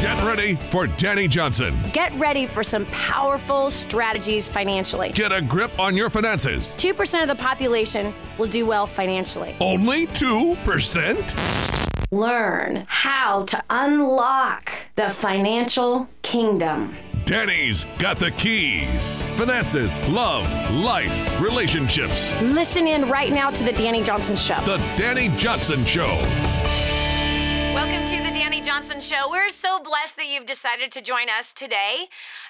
Get ready for Dani Johnson. Get ready for some powerful strategies financially. Get a grip on your finances. 2% of the population will do well financially. Only 2%? Learn how to unlock the financial kingdom. Dani's got the keys. Finances, love, life, relationships. Listen in right now to the Dani Johnson Show. The Dani Johnson Show. Welcome to the Dani Johnson Show. We're so blessed that you've decided to join us today.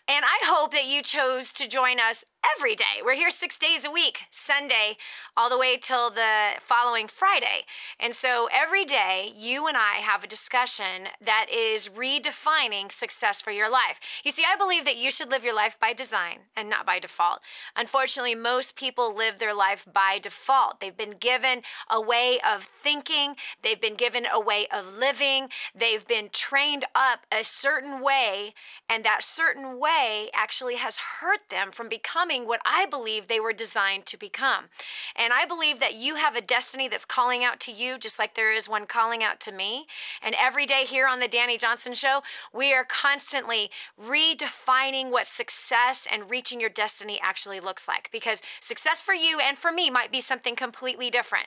And I hope that you chose to join us every day. We're here 6 days a week, Sunday, all the way till the following Friday. And so every day, you and I have a discussion that is redefining success for your life. You see, I believe that you should live your life by design and not by default. Unfortunately, most people live their life by default. They've been given a way of thinking. They've been given a way of living. They've been trained up a certain way, and that certain way actually has hurt them from becoming what I believe they were designed to become. And I believe that you have a destiny that's calling out to you, just like there is one calling out to me. And every day here on the Dani Johnson Show, we are constantly redefining what success and reaching your destiny actually looks like. Because success for you and for me might be something completely different.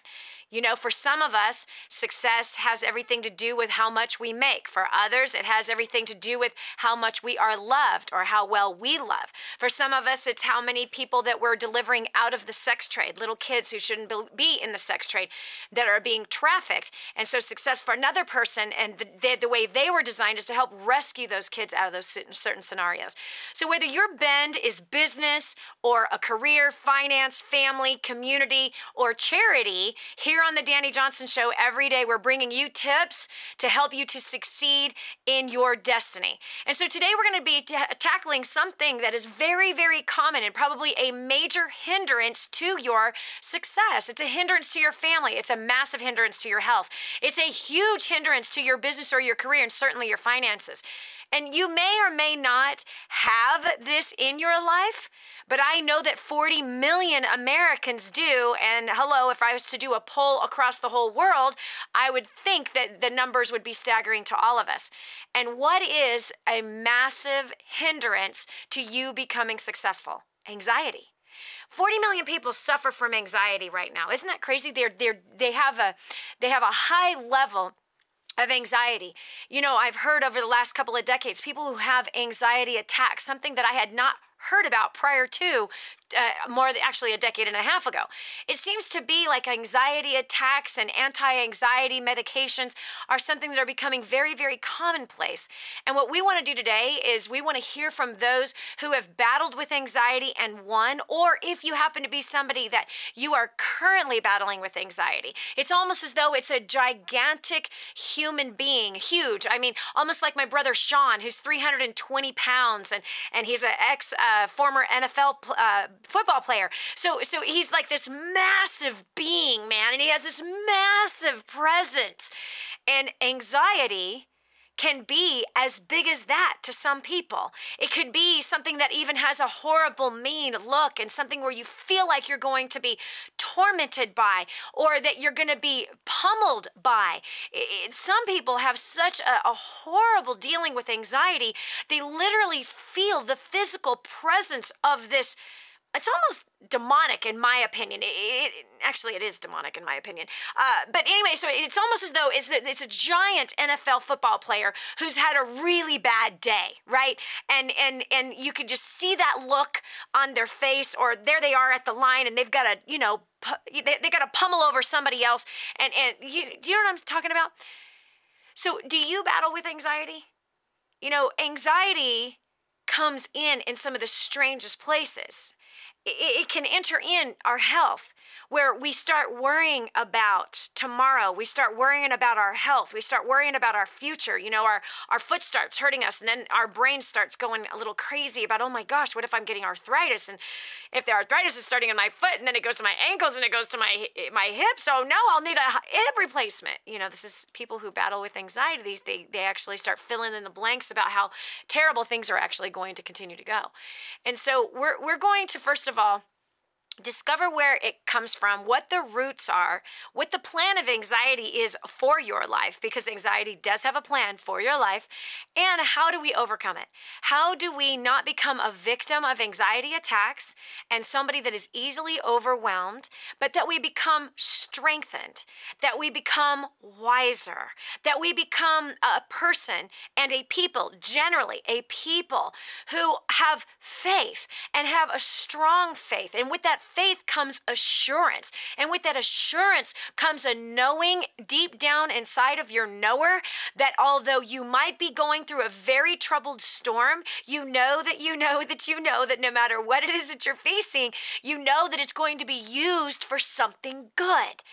You know, for some of us, success has everything to do with how much we make. For others, it has everything to do with how much we are loved or how well we love. For some of us, it's how many people that we're delivering out of the sex trade, little kids who shouldn't be in the sex trade that are being trafficked. And so success for another person and the way they were designed is to help rescue those kids out of those certain scenarios. So whether your bend is business or a career, finance, family, community, or charity, here on the Dani Johnson Show, every day we're bringing you tips to help you to succeed in your destiny. And so today we're going to be tackling something that is very, very common and probably a major hindrance to your success. It's a hindrance to your family. It's a massive hindrance to your health. It's a huge hindrance to your business or your career and certainly your finances. And you may or may not have this in your life, but I know that 40 million Americans do. And hello, if I was to do a poll across the whole world, I would think that the numbers would be staggering to all of us. And what is a massive hindrance to you becoming successful? Anxiety. 40 million people suffer from anxiety right now. Isn't that crazy? They have a high level of anxiety. You know, I've heard over the last couple of decades, people who have anxiety attacks, something that I had not heard about prior to actually a decade and a half ago. It seems to be like anxiety attacks and anti-anxiety medications are something that are becoming very, very commonplace. And what we want to do today is we want to hear from those who have battled with anxiety and won, or if you happen to be somebody that you are currently battling with anxiety. It's almost as though it's a gigantic human being, huge. I mean, almost like my brother Sean, who's 320 pounds, and he's an former NFL football player. So he's like this massive being, man, and he has this massive presence. And anxiety can be as big as that to some people. It could be something that even has a horrible, mean look and something where you feel like you're going to be tormented by or that you're going to be pummeled by. Some people have such a horrible dealing with anxiety. They literally feel the physical presence of this. It's almost demonic in my opinion. Actually, it is demonic in my opinion. But anyway, so it's almost as though it's a giant NFL football player who's had a really bad day, right? And you could just see that look on their face, or there they are at the line, and they've got to, they got to pummel over somebody else. And do you know what I'm talking about? So do you battle with anxiety? You know, anxiety comes in some of the strangest places. It can enter in our health, where we start worrying about tomorrow. We start worrying about our health. We start worrying about our future. You know, our foot starts hurting us, and then our brain starts going a little crazy about, oh my gosh, what if I'm getting arthritis? And if the arthritis is starting in my foot, and then it goes to my ankles, and it goes to my hips, oh no, I'll need a hip replacement. You know, this is people who battle with anxiety. They actually start filling in the blanks about how terrible things are actually going to continue to go. And so we're going to, first of all, Discover where it comes from, what the roots are, what the plan of anxiety is for your life, because anxiety does have a plan for your life, and how do we overcome it? How do we not become a victim of anxiety attacks and somebody that is easily overwhelmed, but that we become strengthened, that we become wiser, that we become a person and a people, generally a people who have faith and have a strong faith, and with that faith comes assurance. And with that assurance comes a knowing deep down inside of your knower that although you might be going through a very troubled storm, you know that you know that you know that no matter what it is that you're facing, you know that it's going to be used for something good.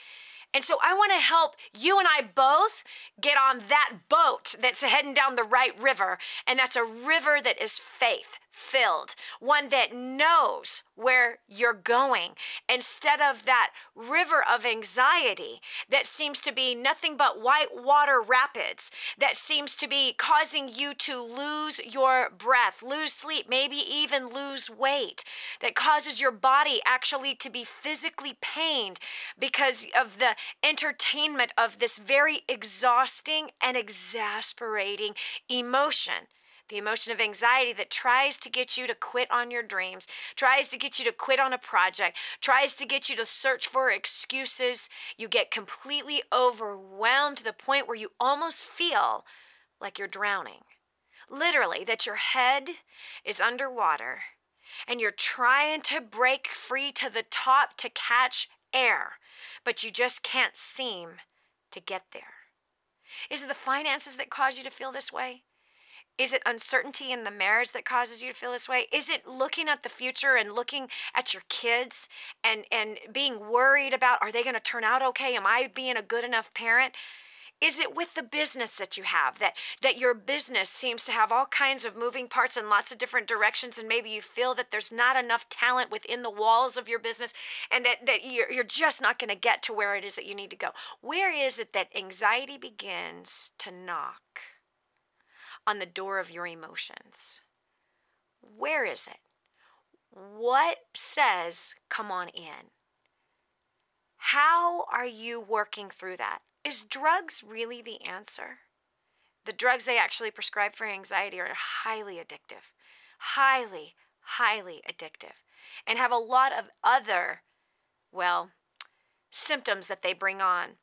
And so I want to help you and I both get on that boat that's heading down the right river. And that's a river that is faith-filled, one that knows where you're going, instead of that river of anxiety that seems to be nothing but white water rapids, that seems to be causing you to lose your breath, lose sleep, maybe even lose weight, that causes your body actually to be physically pained because of the entertainment of this very exhausting and exasperating emotion. The emotion of anxiety that tries to get you to quit on your dreams, tries to get you to quit on a project, tries to get you to search for excuses. You get completely overwhelmed to the point where you almost feel like you're drowning. Literally, that your head is underwater and you're trying to break free to the top to catch air, but you just can't seem to get there. Is it the finances that cause you to feel this way? Is it uncertainty in the marriage that causes you to feel this way? Is it looking at the future and looking at your kids and being worried about, are they going to turn out okay? Am I being a good enough parent? Is it with the business that you have, that your business seems to have all kinds of moving parts in lots of different directions, and maybe you feel that there's not enough talent within the walls of your business, and that you're just not going to get to where it is that you need to go? Where is it that anxiety begins to knock on the door of your emotions? Where is it? What says, come on in? How are you working through that? Is drugs really the answer? The drugs they actually prescribe for anxiety are highly addictive, highly, highly addictive, and have a lot of other, symptoms that they bring on.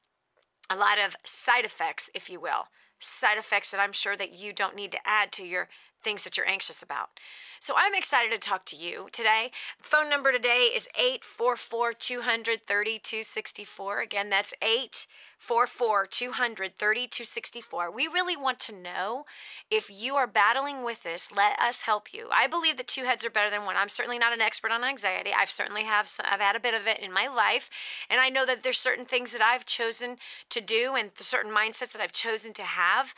A lot of side effects, if you will. Side effects that I'm sure that you don't need to add to your things that you're anxious about. So I'm excited to talk to you today. The phone number today is 844-200-3264. Again, that's 844-200-3264. We really want to know if you are battling with this. Let us help you. I believe that two heads are better than one. I'm certainly not an expert on anxiety. I've had a bit of it in my life, and I know that there's certain things that I've chosen to do and certain mindsets that I've chosen to have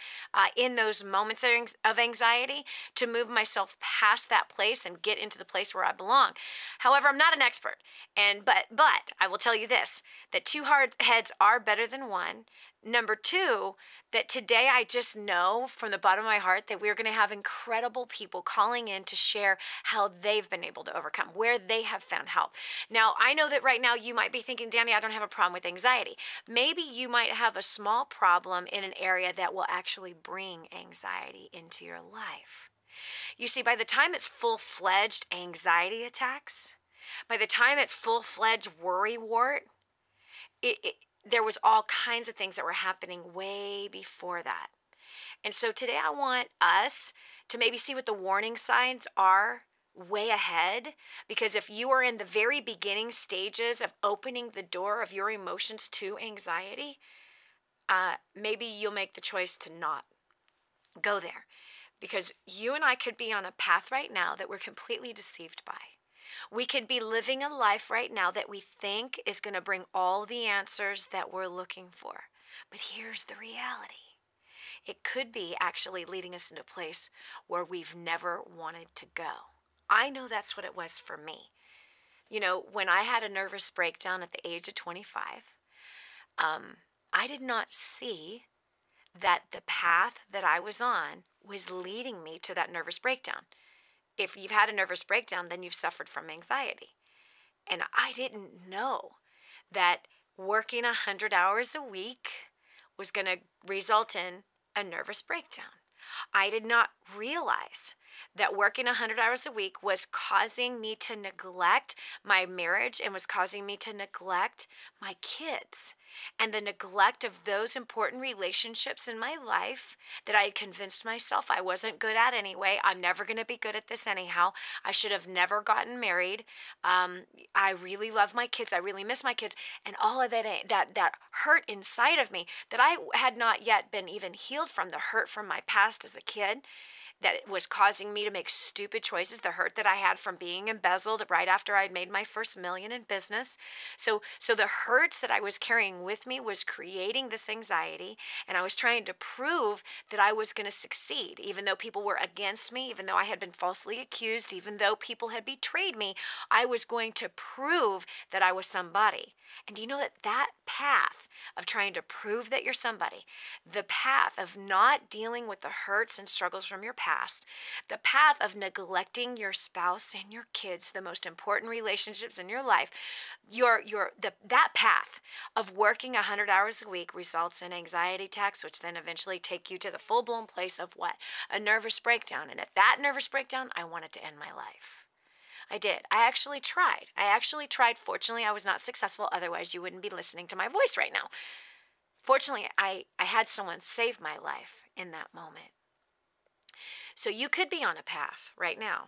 in those moments of anxiety to move myself past that place and get into the place where I belong. However, I'm not an expert, but I will tell you this, that two hard heads are better than one. Number two, that today I just know from the bottom of my heart that we're going to have incredible people calling in to share how they've been able to overcome, where they have found help. Now, I know that right now you might be thinking, Dani, I don't have a problem with anxiety. Maybe you might have a small problem in an area that will actually bring anxiety into your life. You see, by the time it's full-fledged anxiety attacks, by the time it's full-fledged worrywart, there was all kinds of things that were happening way before that. And so today I want us to maybe see what the warning signs are way ahead, because if you are in the very beginning stages of opening the door of your emotions to anxiety, maybe you'll make the choice to not go there. Because you and I could be on a path right now that we're completely deceived by. We could be living a life right now that we think is going to bring all the answers that we're looking for. But here's the reality. It could be actually leading us into a place where we've never wanted to go. I know that's what it was for me. You know, when I had a nervous breakdown at the age of 25, I did not see that the path that I was on was leading me to that nervous breakdown. If you've had a nervous breakdown, then you've suffered from anxiety. And I didn't know that working 100 hours a week was going to result in a nervous breakdown. I did not realize that working 100 hours a week was causing me to neglect my marriage and was causing me to neglect my kids and the neglect of those important relationships in my life that I had convinced myself I wasn't good at anyway. I'm never going to be good at this anyhow. I should have never gotten married. I really love my kids. I really miss my kids. And all of that hurt inside of me that I had not yet been even healed from, the hurt from my past as a kid, that was causing me to make stupid choices, the hurt that I had from being embezzled right after I'd made my first $1 million in business. So the hurts that I was carrying with me was creating this anxiety, and I was trying to prove that I was going to succeed, even though people were against me, even though I had been falsely accused, even though people had betrayed me. I was going to prove that I was somebody. And do you know that path of trying to prove that you're somebody, the path of not dealing with the hurts and struggles from your past, the path of neglecting your spouse and your kids, the most important relationships in your life, that path of working 100 hours a week results in anxiety attacks, which then eventually take you to the full-blown place of what? A nervous breakdown. And at that nervous breakdown, I wanted to end my life. I did. I actually tried. Fortunately, I was not successful. Otherwise, you wouldn't be listening to my voice right now. Fortunately, I had someone save my life in that moment. So you could be on a path right now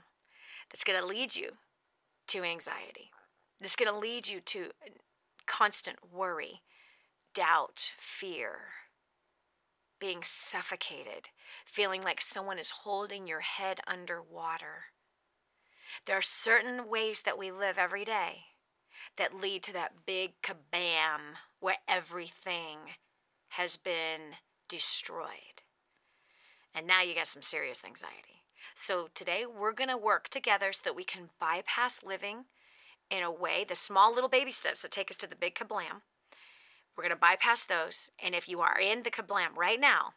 that's going to lead you to anxiety. That's going to lead you to constant worry, doubt, fear, being suffocated, feeling like someone is holding your head underwater. There are certain ways that we live every day that lead to that big kabam where everything has been destroyed. And now you got some serious anxiety. So today we're going to work together so that we can bypass living in a way, the small little baby steps that take us to the big kablam. We're going to bypass those. And if you are in the kablam right now,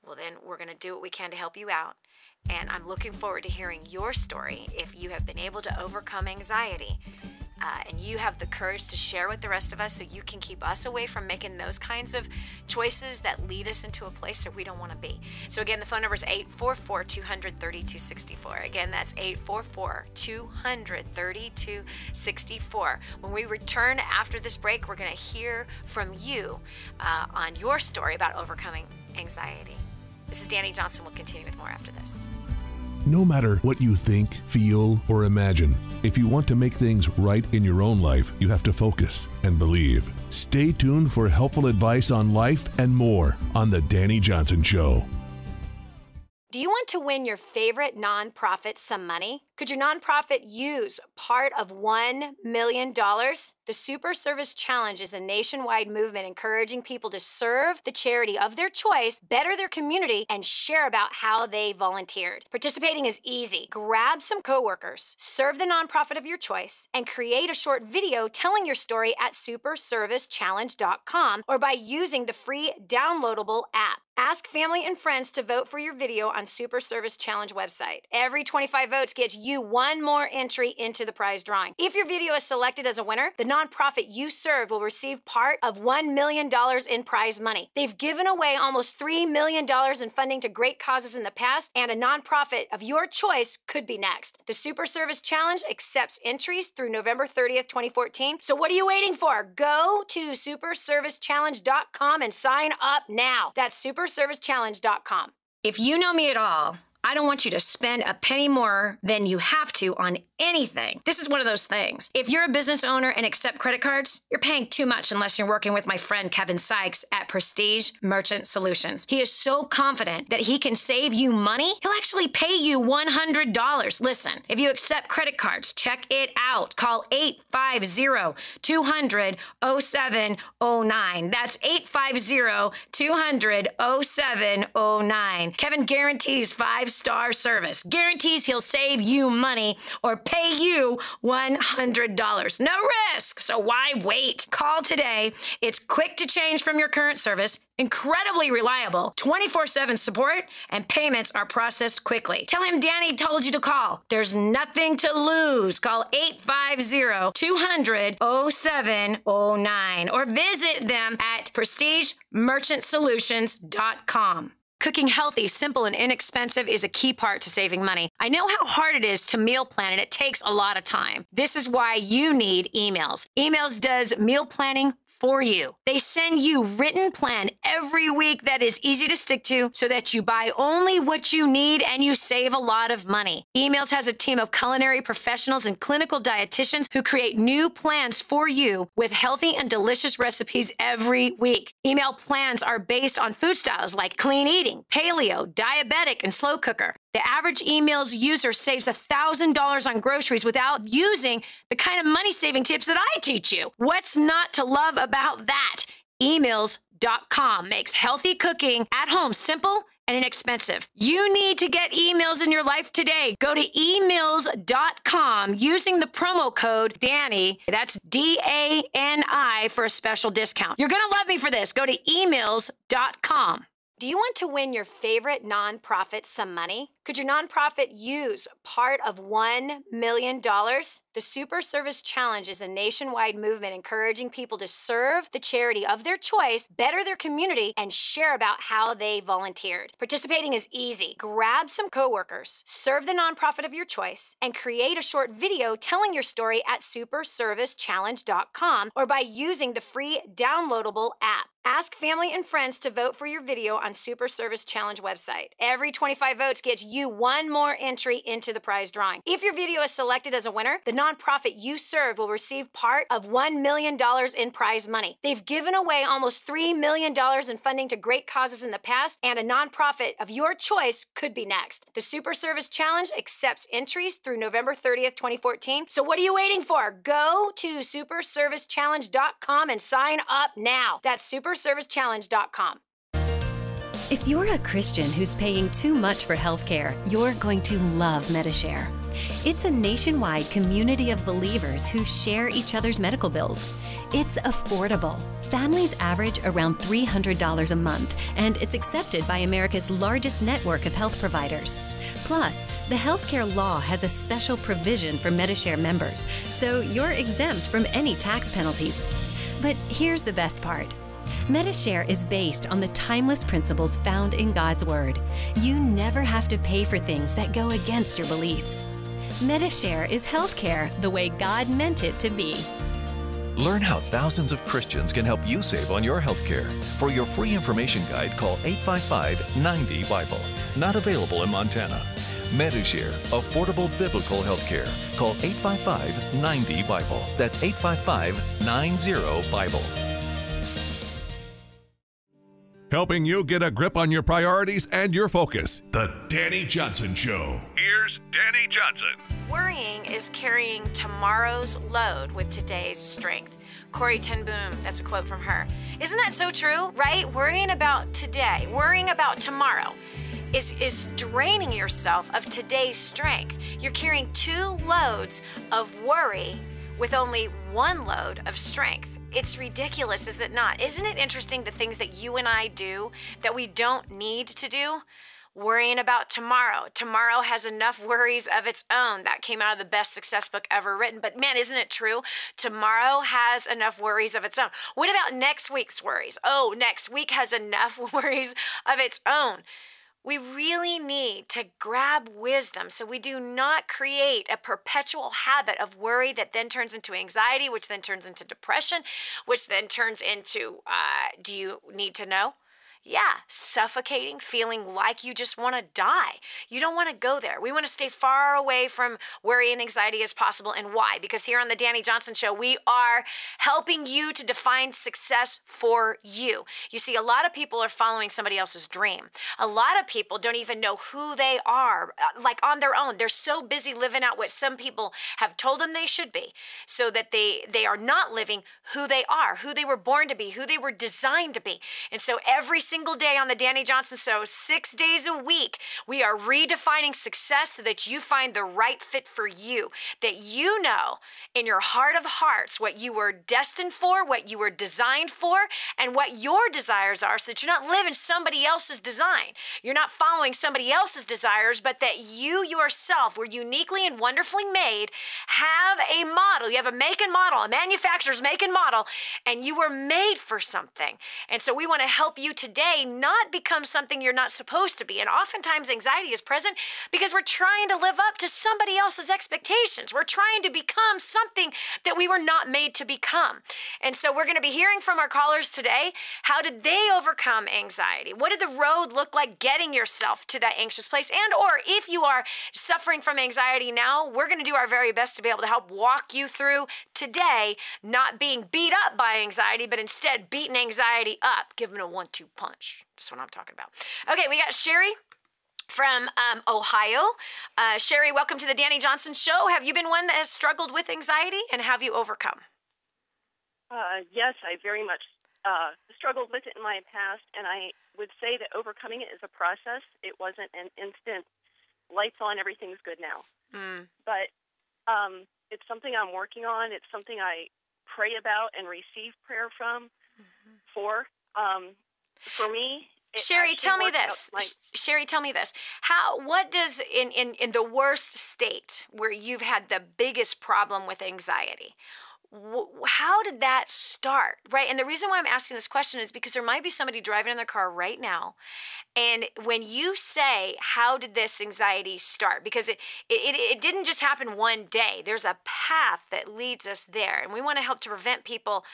well, then we're going to do what we can to help you out. And I'm looking forward to hearing your story if you have been able to overcome anxiety and you have the courage to share with the rest of us so you can keep us away from making those kinds of choices that lead us into a place that we don't want to be. So again, the phone number is 844-200-3264. Again, that's 844-200-3264. When we return after this break, we're going to hear from you on your story about overcoming anxiety. This is Dani Johnson. We'll continue with more after this. No matter what you think, feel, or imagine, if you want to make things right in your own life, you have to focus and believe. Stay tuned for helpful advice on life and more on The Dani Johnson Show. Do you want to win your favorite nonprofit some money? Could your nonprofit use part of $1 million? The Super Service Challenge is a nationwide movement encouraging people to serve the charity of their choice, better their community, and share about how they volunteered. Participating is easy. Grab some coworkers, serve the nonprofit of your choice, and create a short video telling your story at superservicechallenge.com or by using the free downloadable app. Ask family and friends to vote for your video on Super Service Challenge website. Every 25 votes gets you one more entry into the prize drawing. If your video is selected as a winner, the nonprofit you serve will receive part of $1 million in prize money. They've given away almost $3 million in funding to great causes in the past, and a nonprofit of your choice could be next. The Super Service Challenge accepts entries through November 30th, 2014. So what are you waiting for? Go to superservicechallenge.com and sign up now. That's superservicechallenge.com. If you know me at all, I don't want you to spend a penny more than you have to on anything. This is one of those things. If you're a business owner and accept credit cards, you're paying too much unless you're working with my friend Kevin Sykes at Prestige Merchant Solutions. He is so confident that he can save you money, he'll actually pay you $100. Listen, if you accept credit cards, check it out. Call 850-200-0709. That's 850-200-0709. Kevin guarantees 5 5-star service. Guarantees he'll save you money or pay you $100. No risk, so why wait? Call today. It's quick to change from your current service, incredibly reliable, 24/7 support, and payments are processed quickly. Tell him Danny told you to call. There's nothing to lose. Call 850-200-0709 or visit them at prestigemerchantsolutions.com. Cooking healthy, simple, and inexpensive is a key part to saving money. I know how hard it is to meal plan, and it takes a lot of time. This is why you need Emails. Emails does meal planning for you. They send you written plan every week that is easy to stick to so that you buy only what you need and you save a lot of money. Emails has a team of culinary professionals and clinical dietitians who create new plans for you with healthy and delicious recipes every week. Email plans are based on food styles like clean eating, paleo, diabetic, and slow cooker. The average Emails user saves $1,000 on groceries without using the kind of money-saving tips that I teach you. What's not to love about that? Emails.com makes healthy cooking at home simple and inexpensive. You need to get Emails in your life today. Go to emails.com using the promo code DANI, that's DANI, for a special discount. You're gonna love me for this. Go to emails.com. Do you want to win your favorite nonprofit some money? Could your nonprofit use part of $1 million? The Super Service Challenge is a nationwide movement encouraging people to serve the charity of their choice, better their community, and share about how they volunteered. Participating is easy. Grab some coworkers, serve the nonprofit of your choice, and create a short video telling your story at superservicechallenge.com or by using the free downloadable app. Ask family and friends to vote for your video on Super Service Challenge website. Every 25 votes gets you one more entry into the prize drawing. If your video is selected as a winner, the nonprofit you serve will receive part of $1 million in prize money. They've given away almost $3 million in funding to great causes in the past, and a nonprofit of your choice could be next. The Super Service Challenge accepts entries through November 30th, 2014. So what are you waiting for? Go to superservicechallenge.com and sign up now. That's superservicechallenge.com. If you're a Christian who's paying too much for healthcare, you're going to love Medishare. It's a nationwide community of believers who share each other's medical bills. It's affordable. Families average around $300 a month, and it's accepted by America's largest network of health providers. Plus, the healthcare law has a special provision for Medishare members, so you're exempt from any tax penalties. But here's the best part. Medishare is based on the timeless principles found in God's Word. You never have to pay for things that go against your beliefs. Medishare is healthcare the way God meant it to be. Learn how thousands of Christians can help you save on your healthcare. For your free information guide, call 855-90-BIBLE. Not available in Montana. Medishare, affordable biblical healthcare. Call 855-90-BIBLE. That's 855-90-BIBLE. Helping you get a grip on your priorities and your focus. The Dani Johnson Show. Here's Dani Johnson. Worrying is carrying tomorrow's load with today's strength. Corrie ten Boom, that's a quote from her. Isn't that so true, right? Worrying about today, worrying about tomorrow is draining yourself of today's strength. You're carrying 2 loads of worry with only 1 load of strength. It's ridiculous, is it not? Isn't it interesting the things that you and I do that we don't need to do? Worrying about tomorrow. Tomorrow has enough worries of its own. That came out of the best success book ever written. But man, isn't it true? Tomorrow has enough worries of its own. What about next week's worries? Oh, next week has enough worries of its own. We really need to grab wisdom so we do not create a perpetual habit of worry that then turns into anxiety, which then turns into depression, which then turns into, do you need to know? Yeah, suffocating, feeling like you just want to die. You don't want to go there. We want to stay far away from worry and anxiety as possible. And why? Because here on the Dani Johnson Show, we are helping you to define success for you. You see, a lot of people are following somebody else's dream. A lot of people don't even know who they are, like on their own. They're so busy living out what some people have told them they should be, so that they are not living who they are, who they were born to be, who they were designed to be. And so every single day on the Dani Johnson Show, 6 days a week. We are redefining success so that you find the right fit for you, that you know in your heart of hearts what you were destined for, what you were designed for, and what your desires are, so that you're not living somebody else's design. You're not following somebody else's desires, but that you yourself were uniquely and wonderfully made, have a model. You have a make and model, a manufacturer's make and model, and you were made for something. And so we want to help you today not become something you're not supposed to be. And oftentimes anxiety is present because we're trying to live up to somebody else's expectations. We're trying to become something that we were not made to become. And so we're going to be hearing from our callers today. How did they overcome anxiety? What did the road look like getting yourself to that anxious place? And or if you are suffering from anxiety now, we're going to do our very best to be able to help walk you through today, not being beat up by anxiety, but instead beating anxiety up, giving a 1-2 punch. That's what I'm talking about. Okay, we got Sherry from Ohio. Sherry, welcome to the Dani Johnson Show. Have you been one that has struggled with anxiety, and have you overcome? Yes, I very much struggled with it in my past, and I would say that overcoming it is a process. It wasn't an instant, lights on, everything's good now. But it's something I'm working on. It's something I pray about and receive prayer from for me. Sherry, tell me this. Sherry, tell me this. What does, in the worst state where you've had the biggest problem with anxiety, how did that start, right? And the reason why I'm asking this question is because there might be somebody driving in their car right now, and when you say, how did this anxiety start? Because it didn't just happen one day. There's a path that leads us there, and we want to help to prevent people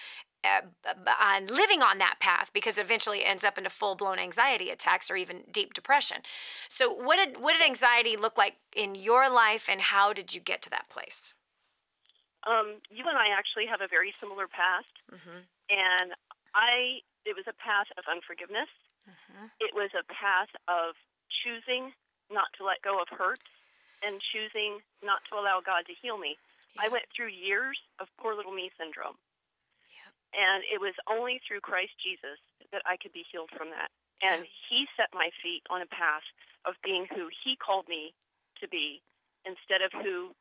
on living on that path, because eventually it ends up into full-blown anxiety attacks or even deep depression. So what did anxiety look like in your life, and how did you get to that place? You and I actually have a very similar past, and it was a path of unforgiveness. It was a path of choosing not to let go of hurt and choosing not to allow God to heal me. I went through years of poor little me syndrome, and it was only through Christ Jesus that I could be healed from that. And he set my feet on a path of being who he called me to be instead of who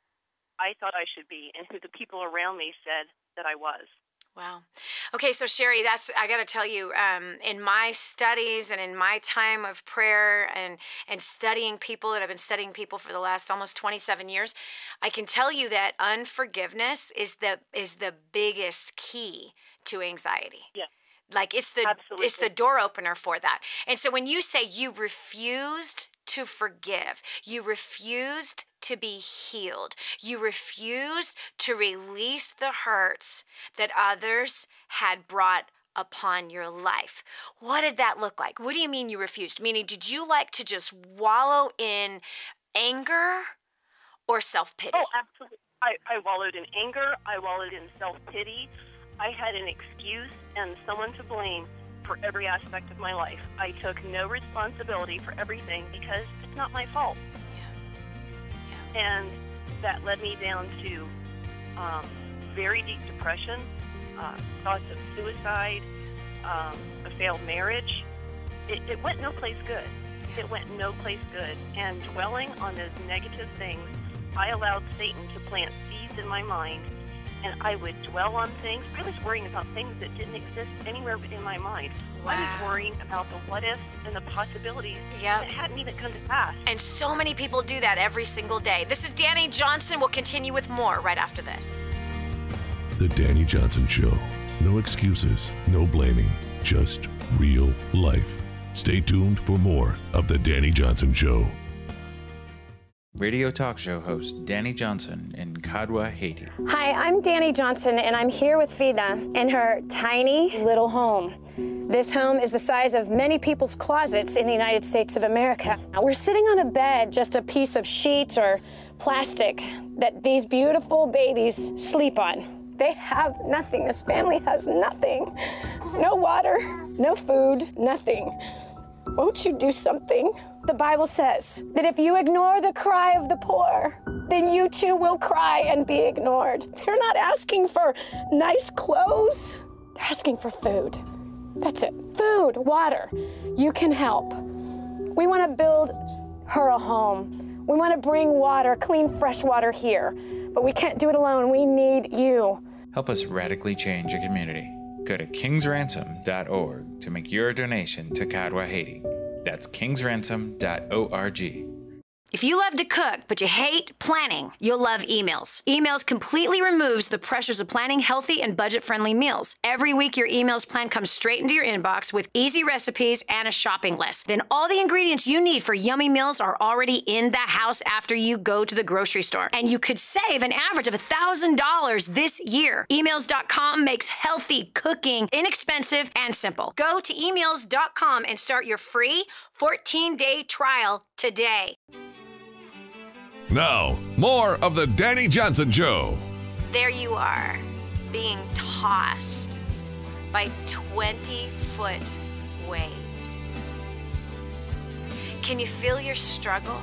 I thought I should be and who the people around me said that I was. Wow. Okay, so Sherry, I got to tell you, in my studies and in my time of prayer and studying people, that I've been studying people for the last almost 27 years, I can tell you that unforgiveness is the biggest key to anxiety. Yeah. Like it's the door opener for that. And so when you say you refused to forgive, you refused to be healed, you refused to release the hurts that others had brought upon your life. What did that look like? What do you mean you refused? Meaning, did you like to just wallow in anger or self-pity? Oh, absolutely. I wallowed in anger. I wallowed in self-pity. I had an excuse and someone to blame for every aspect of my life. I took no responsibility for everything because it's not my fault. And that led me down to very deep depression, thoughts of suicide, a failed marriage. It went no place good. It went no place good. And dwelling on those negative things, I allowed Satan to plant seeds in my mind, and I would dwell on things. I was worrying about things that didn't exist anywhere in my mind. Wow. I was worrying about the what-ifs and the possibilities that hadn't even come to pass. And so many people do that every single day. This is Dani Johnson. We'll continue with more right after this. The Dani Johnson Show. No excuses, no blaming, just real life. Stay tuned for more of The Dani Johnson Show. Radio talk show host Dani Johnson in Kadwa, Haiti. Hi, I'm Dani Johnson, and I'm here with Vida in her tiny little home. This home is the size of many people's closets in the United States of America. We're sitting on a bed, just a piece of sheet or plastic that these beautiful babies sleep on. They have nothing. This family has nothing. No water, no food, nothing. Won't you do something? The Bible says that if you ignore the cry of the poor, then you too will cry and be ignored. They're not asking for nice clothes. They're asking for food. That's it. Food, water. You can help. We want to build her a home. We want to bring water, clean, fresh water here. But we can't do it alone. We need you. Help us radically change a community. Go to kingsransom.org to make your donation to Kadwa, Haiti. That's kingsransom.org. If you love to cook, but you hate planning, you'll love emails. Emails completely removes the pressures of planning healthy and budget-friendly meals. Every week, your emails plan comes straight into your inbox with easy recipes and a shopping list. Then all the ingredients you need for yummy meals are already in the house after you go to the grocery store. And you could save an average of $1,000 this year. Emails.com makes healthy cooking inexpensive and simple. Go to emails.com and start your free 14-day trial today. Now, more of the Dani Johnson Show. There you are, being tossed by 20-foot waves. Can you feel your struggle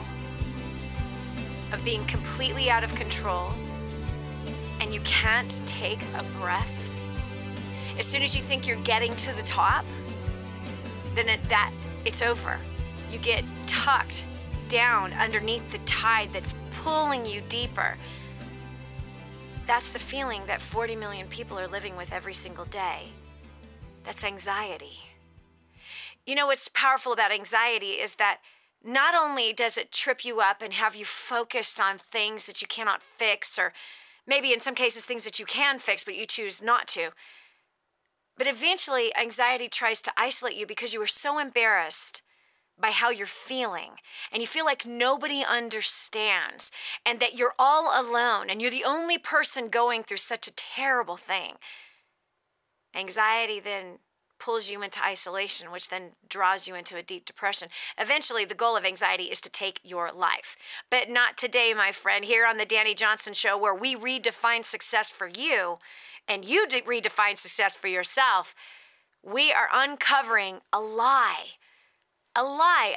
of being completely out of control and you can't take a breath? As soon as you think you're getting to the top, then it's over. You get tucked down underneath the tide that's pulling you deeper. That's the feeling that 40 million people are living with every single day. That's anxiety. You know what's powerful about anxiety is that not only does it trip you up and have you focused on things that you cannot fix, or maybe in some cases things that you can fix but you choose not to, but eventually anxiety tries to isolate you because you are so embarrassed by how you're feeling, and you feel like nobody understands, and that you're all alone, and you're the only person going through such a terrible thing. Anxiety then pulls you into isolation, which then draws you into a deep depression. Eventually, the goal of anxiety is to take your life. But not today, my friend. Here on the Dani Johnson Show, where we redefine success for you, and you redefine success for yourself, we are uncovering a lie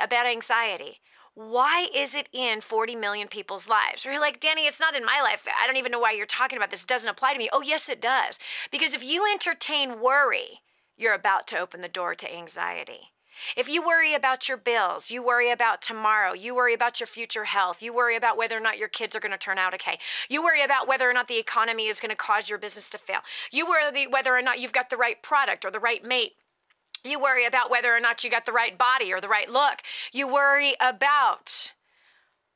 about anxiety. Why is it in 40 million people's lives? You're like, Dani, it's not in my life. I don't even know why you're talking about this. It doesn't apply to me. Oh, yes, it does. Because if you entertain worry, you're about to open the door to anxiety. If you worry about your bills, you worry about tomorrow, you worry about your future health, you worry about whether or not your kids are going to turn out okay, you worry about whether or not the economy is going to cause your business to fail, you worry whether or not you've got the right product or the right mate, you worry about whether or not you got the right body or the right look, you worry about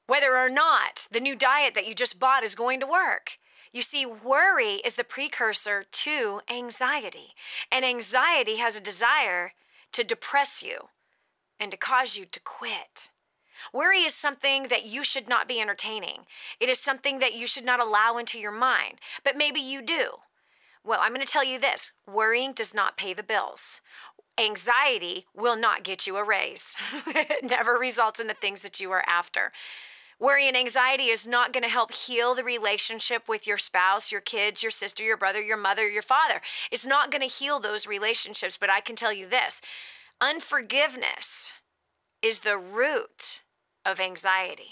whether or not the new diet that you just bought is going to work. You see, worry is the precursor to anxiety, and anxiety has a desire to depress you and to cause you to quit. Worry is something that you should not be entertaining. It is something that you should not allow into your mind, but maybe you do. Well, I'm going to tell you this. Worrying does not pay the bills. Anxiety will not get you a raise. It never results in the things that you are after. Worry and anxiety is not going to help heal the relationship with your spouse, your kids, your sister, your brother, your mother, your father. It's not going to heal those relationships, but I can tell you this. Unforgiveness is the root of anxiety.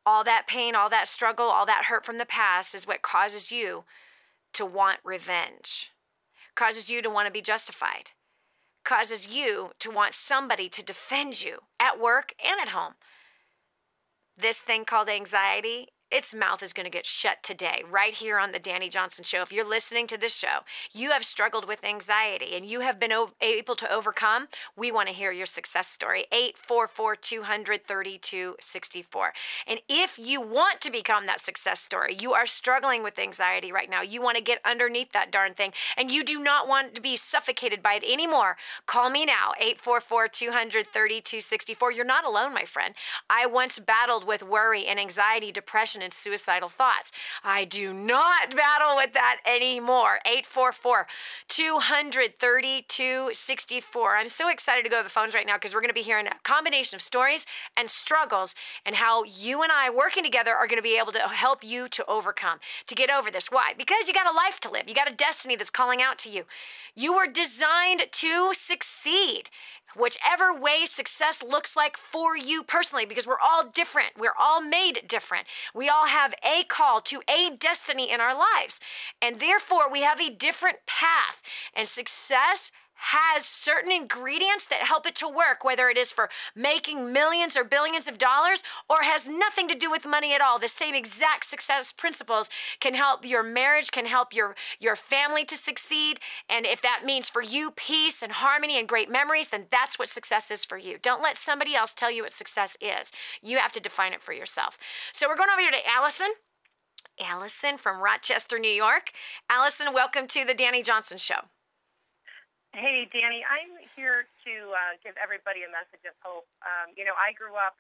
All that pain, all that struggle, all that hurt from the past is what causes you to want revenge, causes you to want to be justified, causes you to want somebody to defend you at work and at home. This thing called anxiety, its mouth is going to get shut today, right here on the Dani Johnson Show. If you're listening to this show, you have struggled with anxiety and you have been able to overcome, we want to hear your success story. 844-200-3264. And if you want to become that success story, you are struggling with anxiety right now, you want to get underneath that darn thing, and you do not want to be suffocated by it anymore, call me now, 844-200-3264. You're not alone, my friend. I once battled with worry and anxiety, depression, and suicidal thoughts. I do not battle with that anymore. 844-200-3264. I'm so excited to go to the phones right now because we're going to be hearing a combination of stories and struggles and how you and I working together are going to be able to help you to overcome, to get over this. Why? Because you got a life to live. You got a destiny that's calling out to you. You were designed to succeed. Whichever way success looks like for you personally, because we're all different. We're all made different. We all have a call to a destiny in our lives. And therefore, we have a different path. And success has certain ingredients that help it to work, whether it is for making millions or billions of dollars or has nothing to do with money at all. The same exact success principles can help your marriage, can help your family to succeed. And if that means for you peace and harmony and great memories, then that's what success is for you. Don't let somebody else tell you what success is. You have to define it for yourself. So we're going over here to Allison. Allison from Rochester, New York. Allison, welcome to the Dani Johnson Show. Hey, Dani, I'm here to give everybody a message of hope. I grew up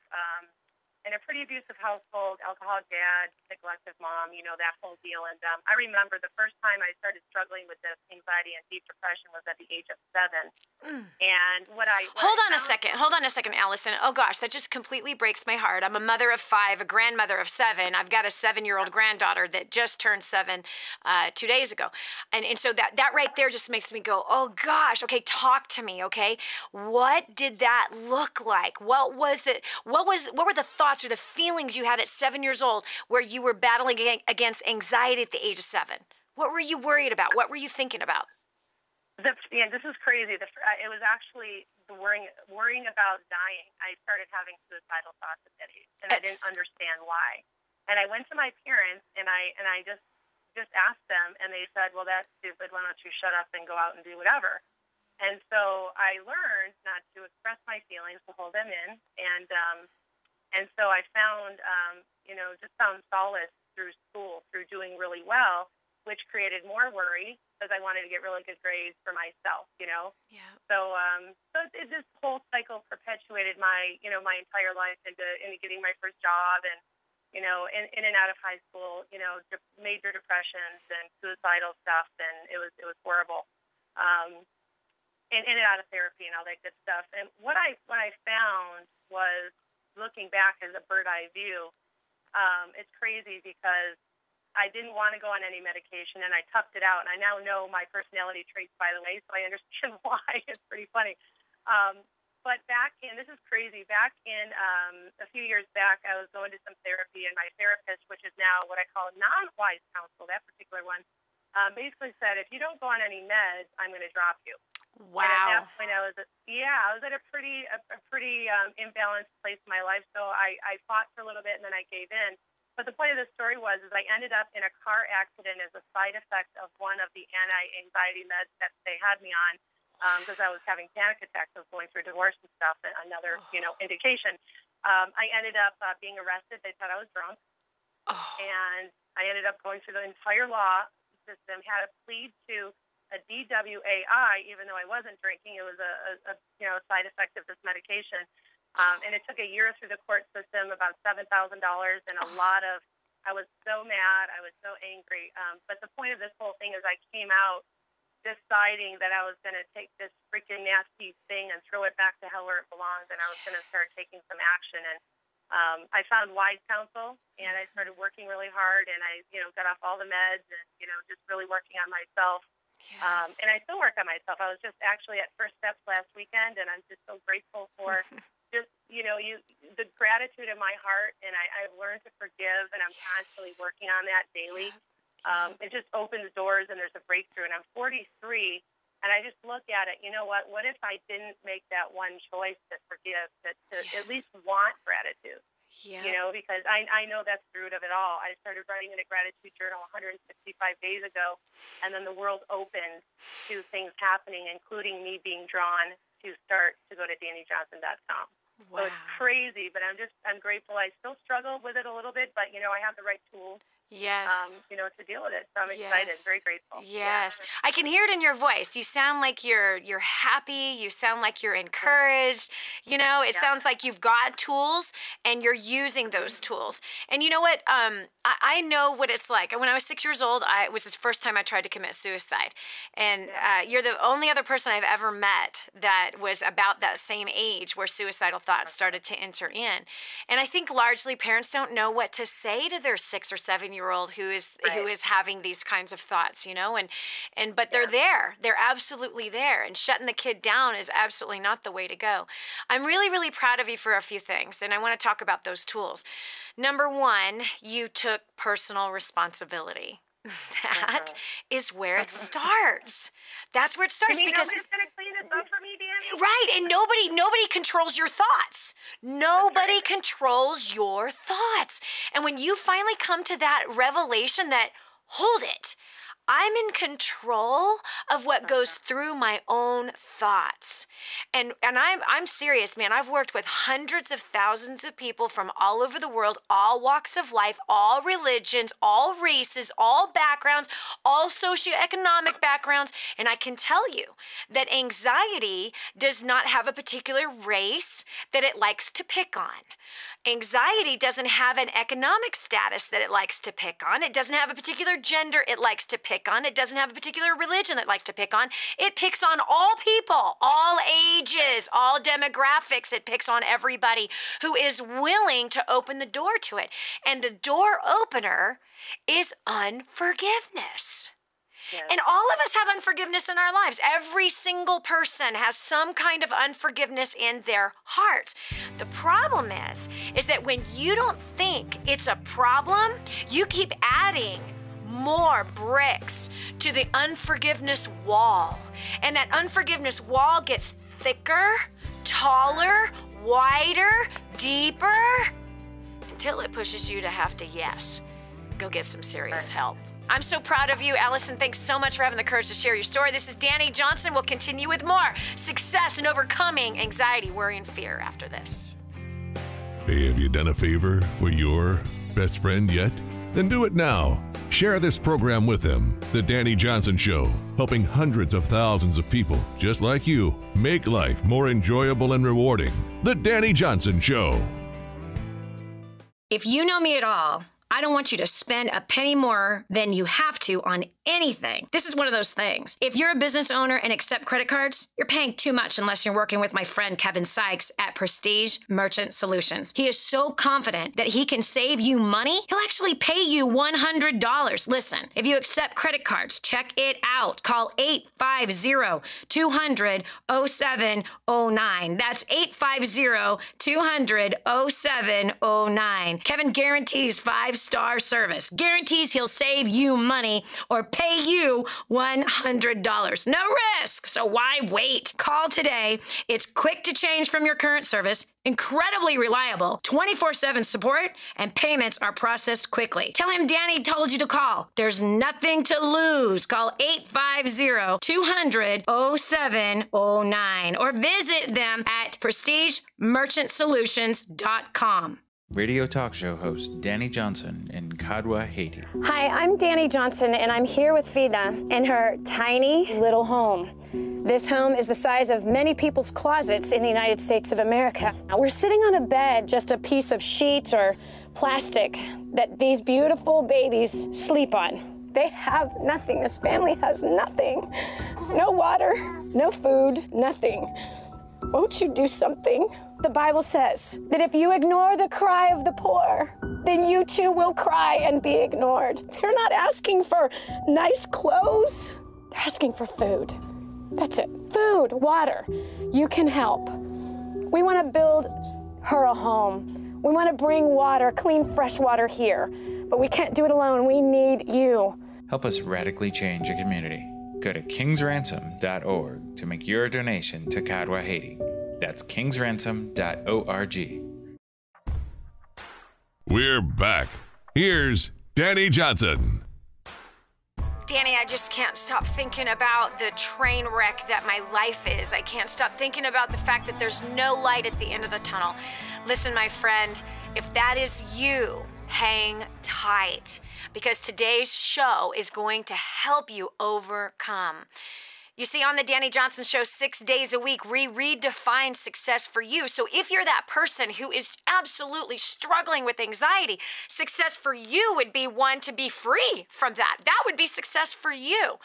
in a pretty abusive household, alcoholic dad, neglected mom, that whole deal. And I remember the first time I started struggling with this anxiety and deep depression was at the age of 7. And Hold on a second, Allison. Oh, gosh, that just completely breaks my heart. I'm a mother of 5, a grandmother of 7. I've got a 7-year-old granddaughter that just turned 7 2 days ago. And so that right there just makes me go, oh, gosh, okay, talk to me, okay? What did that look like? What were the thoughts or the feelings you had at 7 years old where you were battling against anxiety at the age of 7? What were you worried about? What were you thinking about? This is crazy. It was actually the worrying about dying. I started having suicidal thoughts at that age, and I didn't understand why. And I went to my parents, and I just asked them, and they said, "Well, that's stupid. Why don't you shut up and go out and do whatever?" And so I learned not to express my feelings, to hold them in, and so I found, just found solace through school, through doing really well, which created more worry because I wanted to get really good grades for myself, Yeah. So this whole cycle perpetuated my entire life into getting my first job and, in and out of high school, major depressions and suicidal stuff, and it was horrible. In and out of therapy and all that good stuff. And what I found was, looking back as a bird's eye view, it's crazy because I didn't want to go on any medication, and I toughed it out. And I now know my personality traits, by the way, so I understand why. It's pretty funny. But this is crazy, back in a few years back, I was going to some therapy, and my therapist, which is now what I call non-wise counsel, that particular one, basically said, if you don't go on any meds, I'm going to drop you. Wow. And at that point, I was at a pretty imbalanced place in my life. So I fought for a little bit, and then I gave in. But the point of the story is I ended up in a car accident as a side effect of one of the anti-anxiety meds that they had me on, because I was having panic attacks. I was going through divorce and stuff, and another indication. I ended up being arrested. They thought I was drunk, and I ended up going through the entire law system. Had to plead to a DWAI, even though I wasn't drinking. It was a side effect of this medication. And it took a year through the court system, about $7,000, and I was so mad, I was so angry. But the point of this whole thing is I came out deciding that I was going to take this freaking nasty thing and throw it back to hell where it belongs, and I was going to start taking some action. And I found wise counsel, and I started working really hard, and I, got off all the meds and, just really working on myself. Yes. And I still work on myself. I was just actually at First Steps last weekend, and I'm just so grateful for just, the gratitude in my heart, and I've learned to forgive, and I'm constantly working on that daily. It just opens doors, and there's a breakthrough, and I'm 43, and I just look at it, what if I didn't make that one choice to forgive, to at least want gratitude? Yeah. Because I know that's the root of it all. I started writing in a gratitude journal 165 days ago, and then the world opened to things happening, including me being drawn to go to DaniJohnson.com. Wow. So it's crazy, but I'm grateful. I still struggle with it a little bit, but I have the right tools. Yes. To deal with it. So I'm excited, very grateful. Yes. Yeah. I can hear it in your voice. You sound like you're happy. You sound like you're encouraged. It sounds like you've got tools and you're using those tools. And you know what? I know what it's like. When I was 6 years old, it was the first time I tried to commit suicide. And you're the only other person I've ever met that was about that same age where suicidal thoughts started to enter in. And I think largely parents don't know what to say to their 6 or 7 year old who is having these kinds of thoughts, but they're there. They're absolutely there. And shutting the kid down is absolutely not the way to go. I'm really, really proud of you for a few things, and I want to talk about those tools. Number one, you took personal responsibility. That is where it starts. That's where it starts, because nobody's going to clean this up for me, Dani? Right, and nobody controls your thoughts. Nobody controls your thoughts. And when you finally come to that revelation that, hold it, I'm in control of what goes through my own thoughts. And I'm serious, man. I've worked with hundreds of thousands of people from all over the world, all walks of life, all religions, all races, all backgrounds, all socioeconomic backgrounds. And I can tell you that anxiety does not have a particular race that it likes to pick on. Anxiety doesn't have an economic status that it likes to pick on. It doesn't have a particular gender it likes to pick on. It doesn't have a particular religion that it likes to pick on. It picks on all people, all ages, all demographics. It picks on everybody who is willing to open the door to it. And the door opener is unforgiveness. Yes. And all of us have unforgiveness in our lives. Every single person has some kind of unforgiveness in their hearts. The problem is that when you don't think it's a problem, you keep adding more bricks to the unforgiveness wall. And that unforgiveness wall gets thicker, taller, wider, deeper, until it pushes you to have to, go get some serious help. I'm so proud of you, Allison. Thanks so much for having the courage to share your story. This is Dani Johnson. We'll continue with more success in overcoming anxiety, worry, and fear after this. Hey, have you done a favor for your best friend yet? Then do it now. Share this program with them. The Dani Johnson Show, helping hundreds of thousands of people just like you make life more enjoyable and rewarding. The Dani Johnson Show. If you know me at all, I don't want you to spend a penny more than you have to on anything. This is one of those things. If you're a business owner and accept credit cards, you're paying too much unless you're working with my friend Kevin Sykes at Prestige Merchant Solutions. He is so confident that he can save you money, he'll actually pay you $100. Listen, if you accept credit cards, check it out. Call 850-200-0709. That's 850-200-0709. Kevin guarantees 5-star service. Guarantees he'll save you money or pay you $100. No risk. So why wait? Call today. It's quick to change from your current service, incredibly reliable, 24/7 support, and payments are processed quickly. Tell him Dani told you to call. There's nothing to lose. Call 850-200-0709 or visit them at prestigemerchantsolutions.com. Radio talk show host Dani Johnson in Kadwa, Haiti. Hi, I'm Dani Johnson, and I'm here with Vida in her tiny little home. This home is the size of many people's closets in the United States of America. We're sitting on a bed, just a piece of sheet or plastic that these beautiful babies sleep on. They have nothing. This family has nothing. No water, no food, nothing. Won't you do something? The Bible says that if you ignore the cry of the poor, then you too will cry and be ignored. They're not asking for nice clothes. They're asking for food. That's it. Food, water. You can help. We want to build her a home. We want to bring water, clean, fresh water here. But we can't do it alone. We need you. Help us radically change a community. Go to kingsransom.org to make your donation to Kadwa, Haiti. That's kingsransom.org. We're back. Here's Dani Johnson. Dani, I just can't stop thinking about the train wreck that my life is. I can't stop thinking about the fact that there's no light at the end of the tunnel. Listen, my friend, if that is you, hang tight, because today's show is going to help you overcome. You see, on the Dani Johnson Show, 6 days a week, we redefine success for you. So if you're that person who is absolutely struggling with anxiety, success for you would be one to be free from that. That would be success for you.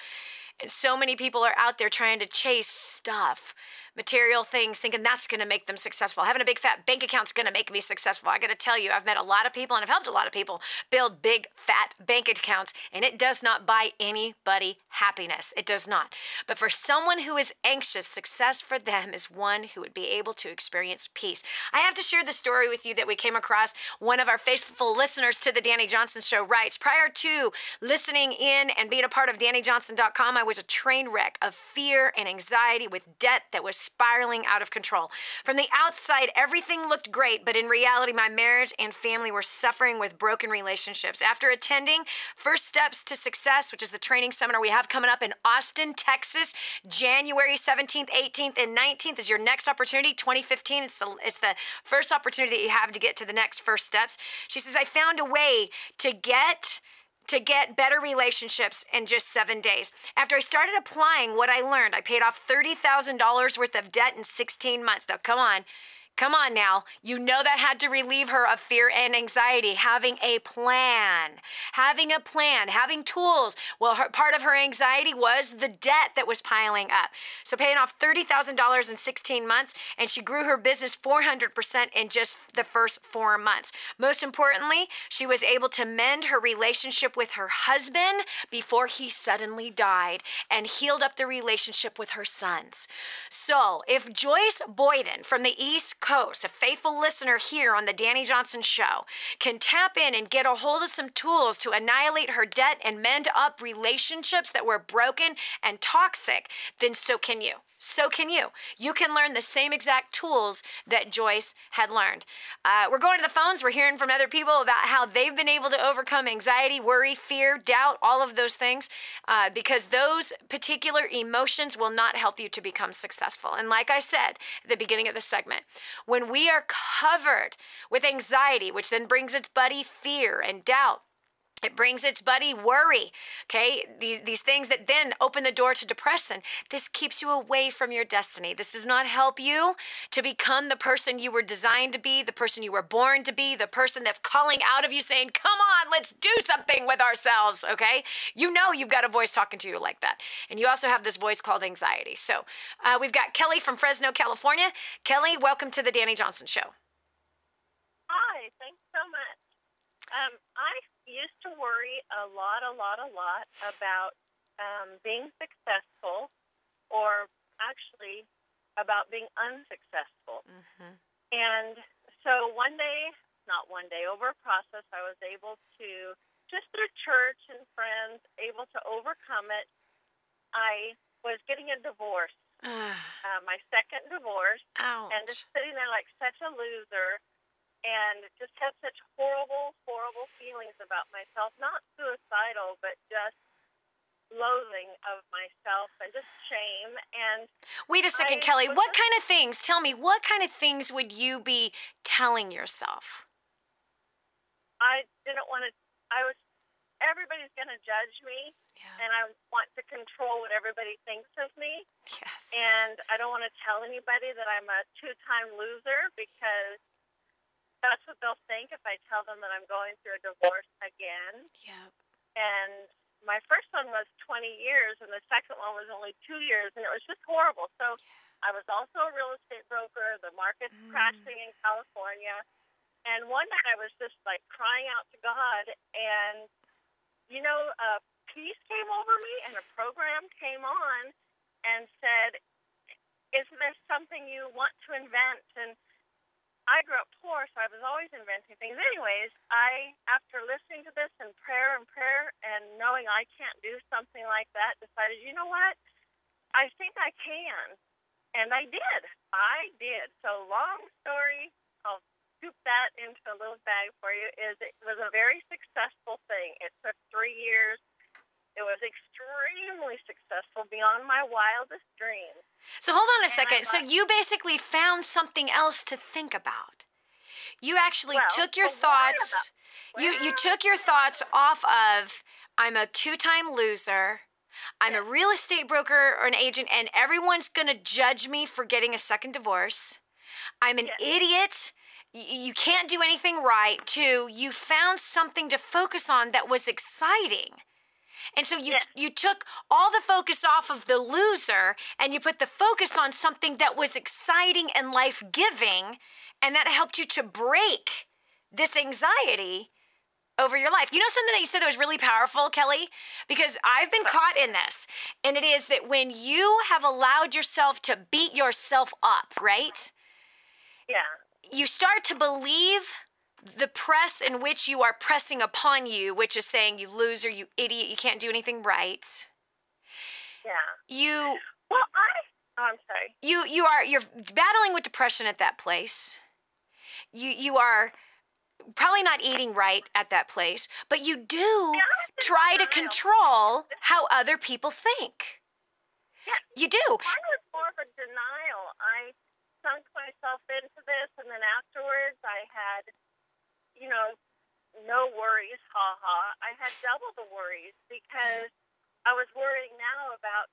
And so many people are out there trying to chase stuff, material things, thinking that's going to make them successful. Having a big fat bank account's going to make me successful. I got to tell you, I've met a lot of people and I've helped a lot of people build big fat bank accounts, and it does not buy anybody happiness. It does not. But for someone who is anxious, success for them is one who would be able to experience peace. I have to share the story with you that we came across. One of our faithful listeners to the Dani Johnson Show writes, prior to listening in and being a part of DaniJohnson.com, I was a train wreck of fear and anxiety with debt that was spiraling out of control. From the outside, everything looked great, but in reality, my marriage and family were suffering with broken relationships. After attending First Steps to Success, which is the training seminar we have coming up in Austin, Texas, January 17th, 18th, and 19th is your next opportunity. 2015, it's the first opportunity that you have to get to the next first steps. She says, I found a way to get better relationships in just 7 days. After I started applying what I learned, I paid off $30,000 worth of debt in 16 months. Now, come on now. You know that had to relieve her of fear and anxiety. Having a plan, having tools. Well, part of her anxiety was the debt that was piling up. So paying off $30,000 in 16 months, and she grew her business 400% in just the first 4 months. Most importantly, she was able to mend her relationship with her husband before he suddenly died, and healed up the relationship with her sons. So if Joyce Boyden from the East Coast, a faithful listener here on the Dani Johnson Show, can tap in and get a hold of some tools to annihilate her debt and mend up relationships that were broken and toxic, then so can you. So can you. You can learn the same exact tools that Joyce had learned. We're going to the phones. We're hearing from other people about how they've been able to overcome anxiety, worry, fear, doubt, all of those things, because those particular emotions will not help you to become successful. And like I said at the beginning of the segment, when we are covered with anxiety, which then brings its buddy fear and doubt, it brings its buddy worry, okay? These things that then open the door to depression. This keeps you away from your destiny. This does not help you to become the person you were designed to be, the person you were born to be, the person that's calling out of you saying, come on, let's do something with ourselves, okay? You know you've got a voice talking to you like that. And you also have this voice called anxiety. So we've got Kelly from Fresno, California. Kelly, welcome to the Dani Johnson Show. Hi, thanks so much. I used to worry a lot about being successful, or actually about being unsuccessful. Mm-hmm. And so over a process, I was able to, just through church and friends, able to overcome it. I was getting a divorce, my second divorce. Ouch. And just sitting there like such a loser, and just had such horrible feelings about myself, not suicidal, but just loathing of myself and just shame. And wait a second, Kelly, what kind of things, tell me, what kind of things would you be telling yourself? I didn't want to, everybody's going to judge me, and I want to control what everybody thinks of me. Yes. And I don't want to tell anybody that I'm a two-time loser, because that's what they'll think if I tell them that I'm going through a divorce again. Yeah. And my first one was 20 years, and the second one was only 2 years, and it was just horrible. So I was also a real estate broker. The market's crashing in California. And one night I was just like crying out to God, and, peace came over me, and a program came on and said, isn't this something you want to invent? And I grew up poor, so I was always inventing things. Anyways, after listening to this and prayer and knowing I can't do something like that, decided, you know what? I think I can. And I did. So long story, I'll scoop that into a little bag for you, it was a very successful thing. It took 3 years. It was extremely successful, beyond my wildest dreams. So hold on a second. So you basically found something else to think about. You actually took your thoughts. You took your thoughts off of, I'm a two-time loser, I'm a real estate broker or an agent, and everyone's going to judge me for getting a second divorce. I'm an idiot. You can't do anything right. To you found something to focus on that was exciting. And so you took all the focus off of the loser and you put the focus on something that was exciting and life-giving, and that helped you to break this anxiety over your life. You know something that you said that was really powerful, Kelly? Because I've been caught in this, and it is that when you have allowed yourself to beat yourself up, right? Yeah. You start to believe the press in which you are pressing upon you, which is saying, you loser, you idiot, you can't do anything right. Yeah. I'm sorry. You're battling with depression at that place. You are probably not eating right at that place, but you do try to control how other people think. Yeah. You do. Mine was more of a denial. I sunk myself into this, and then afterwards I had, no worries, I had double the worries because I was worrying now about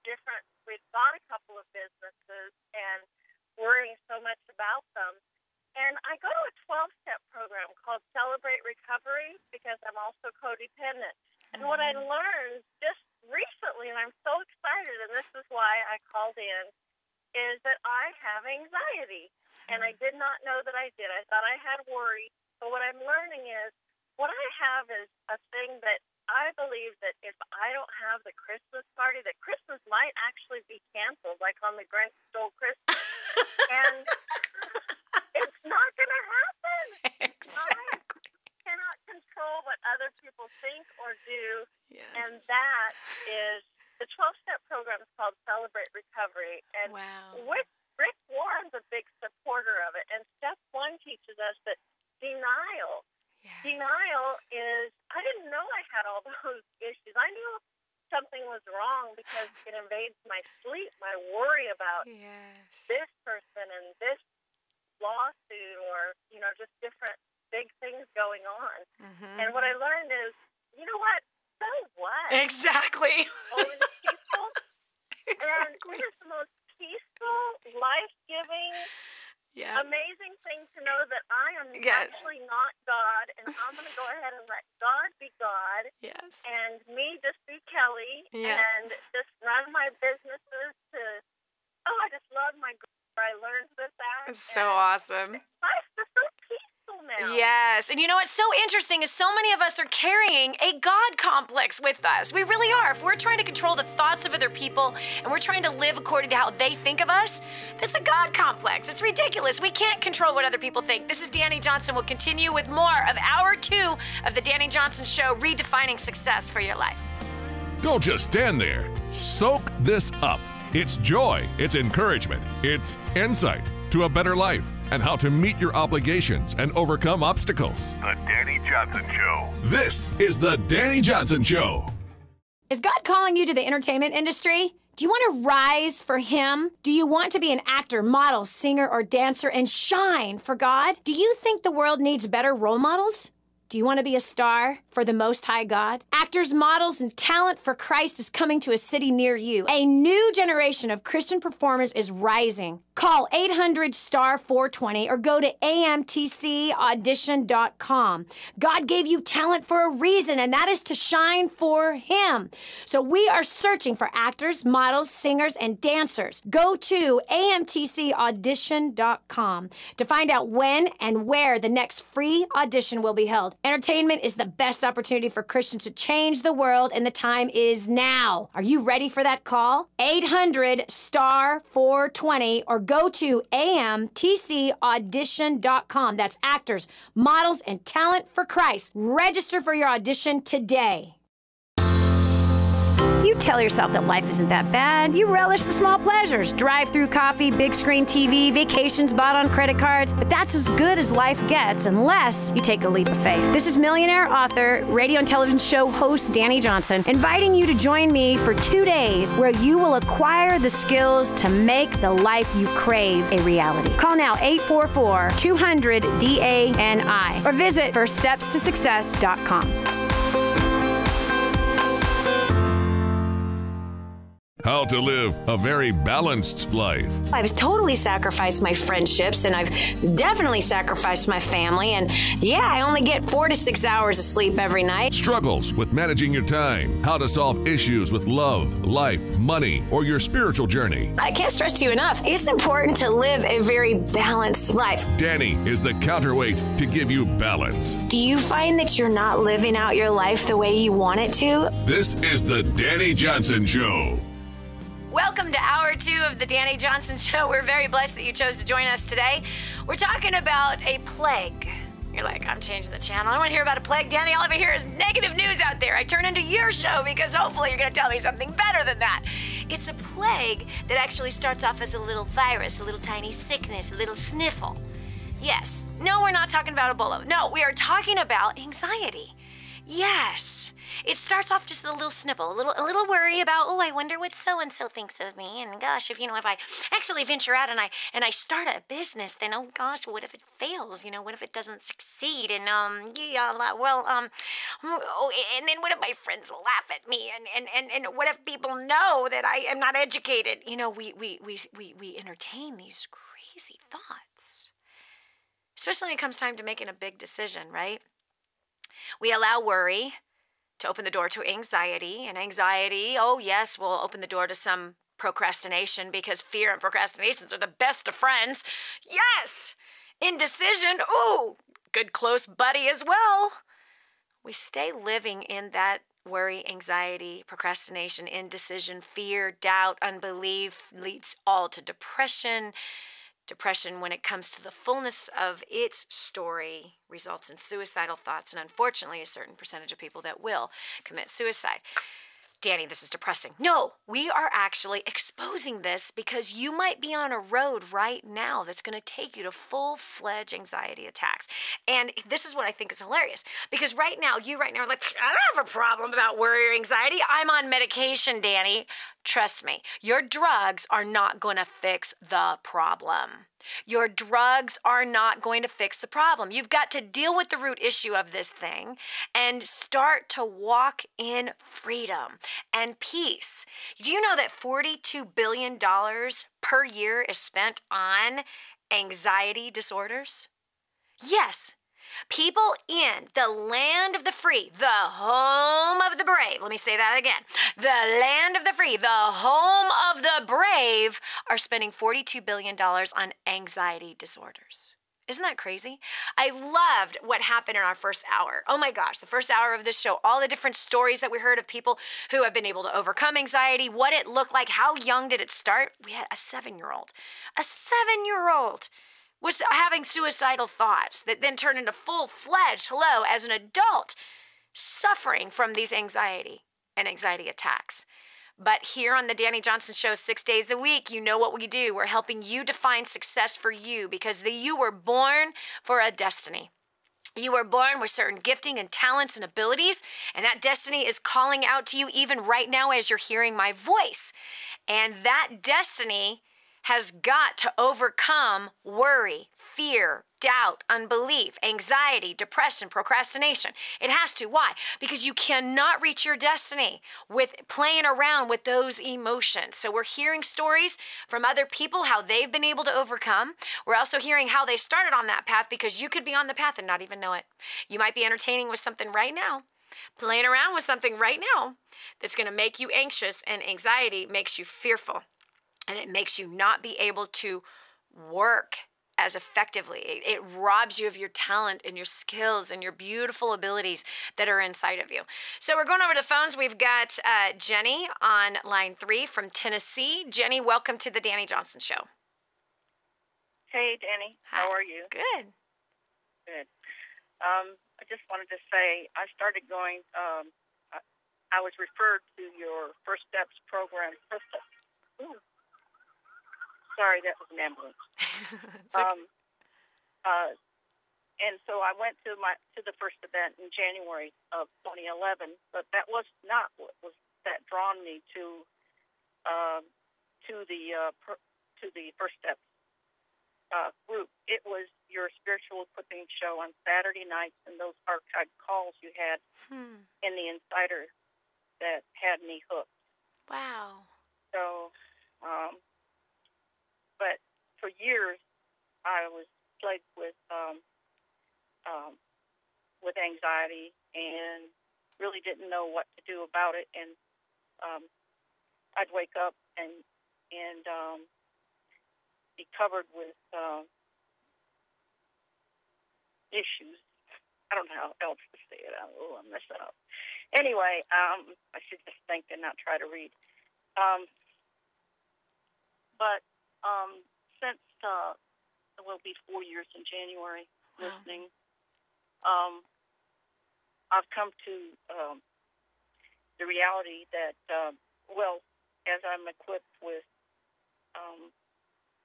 we'd bought a couple of businesses and worrying so much about them. And I go to a 12-step program called Celebrate Recovery because I'm also codependent. And what I learned just recently, and I'm so excited, and this is why I called in, is that I have anxiety. And I did not know that I did. I thought I had worry. But what I'm learning is what I have is a thing that I believe that if I don't have the Christmas party, that Christmas might actually be canceled, like on the Grinch Stole Christmas. And it's not going to happen. Exactly. I cannot control what other people think or do. Yes. And that is, the 12-step program is called Celebrate Recovery. And Rick Warren's a big supporter of it. And step 1 teaches us that denial. Yes. Denial is, I didn't know I had all those issues. I knew something was wrong because it invades my sleep, my worry about this person and this lawsuit or, just different big things going on. Mm-hmm. And what I learned is, you know what? So what? Exactly. Always peaceful. And it is the most peaceful, life-giving, amazing thing to know that I am actually not God, and I'm going to go ahead and let God be God, and me just be Kelly, and just run my businesses to, I just love my I learned this at. It's so awesome. Life's just so peaceful now. Yes. And you know what's so interesting is so many of us are carrying a God complex with us. We really are. If we're trying to control the thoughts of other people and we're trying to live according to how they think of us, that's a God complex. It's ridiculous. We can't control what other people think. This is Dani Johnson. We'll continue with more of Hour 2 of the Dani Johnson Show, redefining success for your life. Don't just stand there. Soak this up. It's joy, it's encouragement, it's insight to a better life and how to meet your obligations and overcome obstacles. The Dani Johnson Show. This is The Dani Johnson Show. Is God calling you to the entertainment industry? Do you want to rise for Him? Do you want to be an actor, model, singer, or dancer and shine for God? Do you think the world needs better role models? Do you want to be a star for the Most High God? Actors, models, and talent for Christ is coming to a city near you. A new generation of Christian performers is rising. Call 800-STAR-420 or go to amtcaudition.com. God gave you talent for a reason, and that is to shine for Him. So we are searching for actors, models, singers, and dancers. Go to amtcaudition.com to find out when and where the next free audition will be held. Entertainment is the best opportunity for Christians to change the world, and the time is now. Are you ready for that call? 800-STAR-420 or go to amtcaudition.com. That's actors, models, and talent for Christ. Register for your audition today. You tell yourself that life isn't that bad. You relish the small pleasures. Drive-through coffee, big screen TV, vacations bought on credit cards. But that's as good as life gets unless you take a leap of faith. This is millionaire author, radio and television show host Dani Johnson, inviting you to join me for 2 days where you will acquire the skills to make the life you crave a reality. Call now 844-200-DANI or visit firststepstosuccess.com. How to live a very balanced life. I've totally sacrificed my friendships, and I've definitely sacrificed my family. And yeah, I only get 4 to 6 hours of sleep every night. Struggles with managing your time. How to solve issues with love, life, money, or your spiritual journey. I can't stress to you enough, it's important to live a very balanced life. Dani is the counterweight to give you balance. Do you find that you're not living out your life the way you want it to? This is the Dani Johnson Show. Welcome to Hour 2 of the Dani Johnson Show. We're very blessed that you chose to join us today. We're talking about a plague. You're like, I'm changing the channel. I don't want to hear about a plague. Dani, all I ever hear is negative news out there. I turn into your show because hopefully you're going to tell me something better than that. It's a plague that actually starts off as a little virus, a little tiny sickness, a little sniffle. Yes. No, we're not talking about Ebola. No, we are talking about anxiety. Yes. It starts off just a little snipple, a little worry about, oh, I wonder what so-and-so thinks of me. And gosh, if I actually venture out and I start a business, then, oh gosh, what if it fails? What if it doesn't succeed? And, and then what if my friends laugh at me? And what if people know that I am not educated? We entertain these crazy thoughts. Especially when it comes time to making a big decision, right? We allow worry to open the door to anxiety, and anxiety, oh yes, will open the door to some procrastination because fear and procrastinations are the best of friends. Yes! Indecision, ooh, good close buddy as well. We stay living in that worry, anxiety, procrastination, indecision, fear, doubt, unbelief leads all to depression. Depression, when it comes to the fullness of its story, results in suicidal thoughts, and unfortunately, a certain percentage of people that will commit suicide. Dani, this is depressing. No, we are actually exposing this because you might be on a road right now that's going to take you to full-fledged anxiety attacks. And this is what I think is hilarious, because right now are like, I don't have a problem about worry or anxiety. I'm on medication, Dani. Trust me, your drugs are not going to fix the problem. Your drugs are not going to fix the problem. You've got to deal with the root issue of this thing and start to walk in freedom and peace. Do you know that $42 billion per year is spent on anxiety disorders? Yes. People in the land of the free, the home of the brave, let me say that again, the land of the free, the home of the brave are spending $42 billion on anxiety disorders. Isn't that crazy? I loved what happened in our first hour. Oh my gosh, the first hour of this show, all the different stories that we heard of people who have been able to overcome anxiety, what it looked like, how young did it start? We had a 7-year-old. A 7-year-old was having suicidal thoughts that then turned into full-fledged, as an adult, suffering from these anxiety attacks. But here on the Dani Johnson Show, 6 days a week, you know what we do. We're helping you define success for you because you were born for a destiny. You were born with certain gifting and talents and abilities, and that destiny is calling out to you even right now as you're hearing my voice. And that destiny has got to overcome worry, fear, doubt, unbelief, anxiety, depression, procrastination. It has to. Why? Because you cannot reach your destiny with playing around with those emotions. So we're hearing stories from other people, how they've been able to overcome. We're also hearing how they started on that path because you could be on the path and not even know it. You might be entertaining with something right now, playing around with something right now that's going to make you anxious, and anxiety makes you fearful. And it makes you not be able to work as effectively. It robs you of your talent and your skills and your beautiful abilities that are inside of you. So we're going over to the phones. We've got Jenny on line 3 from Tennessee. Jenny, welcome to the Dani Johnson Show. Hey, Dani. Hi. How are you? Good. Good. I just wanted to say I started going, I was referred to your First Steps program. Sorry, that was an ambulance. Okay. And so I went to the first event in January of 2011, but that was not what was that drawn me to the First Steps group. It was your spiritual equipping show on Saturday nights and those archived calls you had in the Insider that had me hooked. Wow. So, but for years, I was plagued with anxiety and really didn't know what to do about it. And I'd wake up and be covered with issues. I don't know how else to say it. I'm messing up. Anyway, I should just think and not try to read. But since it will be 4 years in January, listening, I've come to the reality that, as I'm equipped with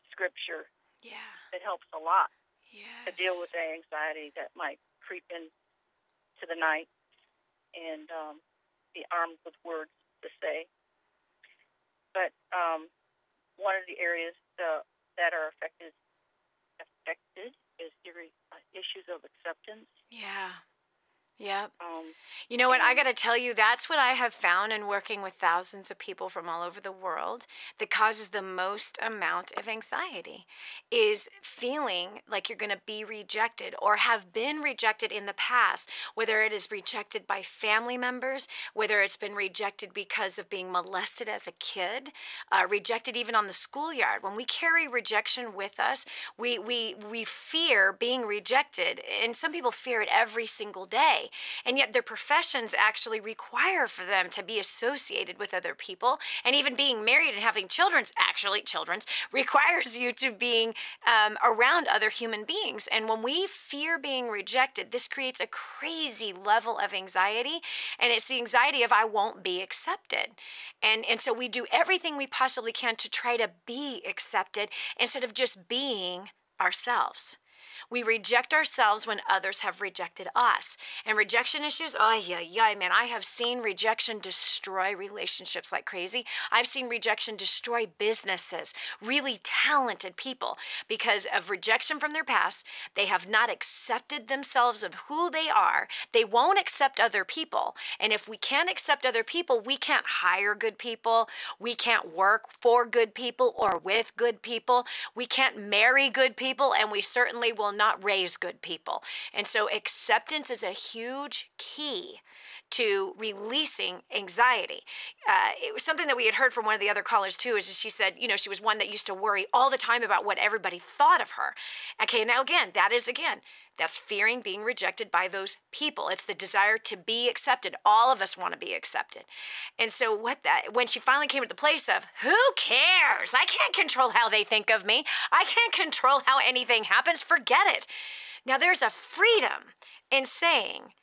Scripture, it helps a lot to deal with the anxiety that might creep in to the night and be armed with words to say. But one of the areas that are affected is issues of acceptance. Yeah. Yep. You know what? I got to tell you, that's what I have found in working with thousands of people from all over the world that causes the most amount of anxiety is feeling like you're going to be rejected or have been rejected in the past, whether it is rejected by family members, whether it's been rejected because of being molested as a kid, rejected even on the schoolyard. When we carry rejection with us, we fear being rejected, and some people fear it every single day. And yet their professions actually require for them to be associated with other people. And even being married and having children's requires you to being around other human beings. And when we fear being rejected, this creates a crazy level of anxiety. And it's the anxiety of I won't be accepted. And so we do everything we possibly can to try to be accepted instead of just being ourselves. We reject ourselves when others have rejected us. And rejection issues, man, I have seen rejection destroy relationships like crazy. I've seen rejection destroy businesses, really talented people, because of rejection from their past. They have not accepted themselves of who they are. They won't accept other people. And if we can't accept other people, we can't hire good people. We can't work for good people or with good people. We can't marry good people, and we certainly will not raise good people. And so acceptance is a huge key to releasing anxiety. It was something that we had heard from one of the other callers too, is she said, she was one that used to worry all the time about what everybody thought of her. Okay, now that's fearing being rejected by those people. It's the desire to be accepted. All of us want to be accepted. And so when she finally came to the place of, who cares? I can't control how they think of me. I can't control how anything happens. Forget it. Now there's a freedom in saying,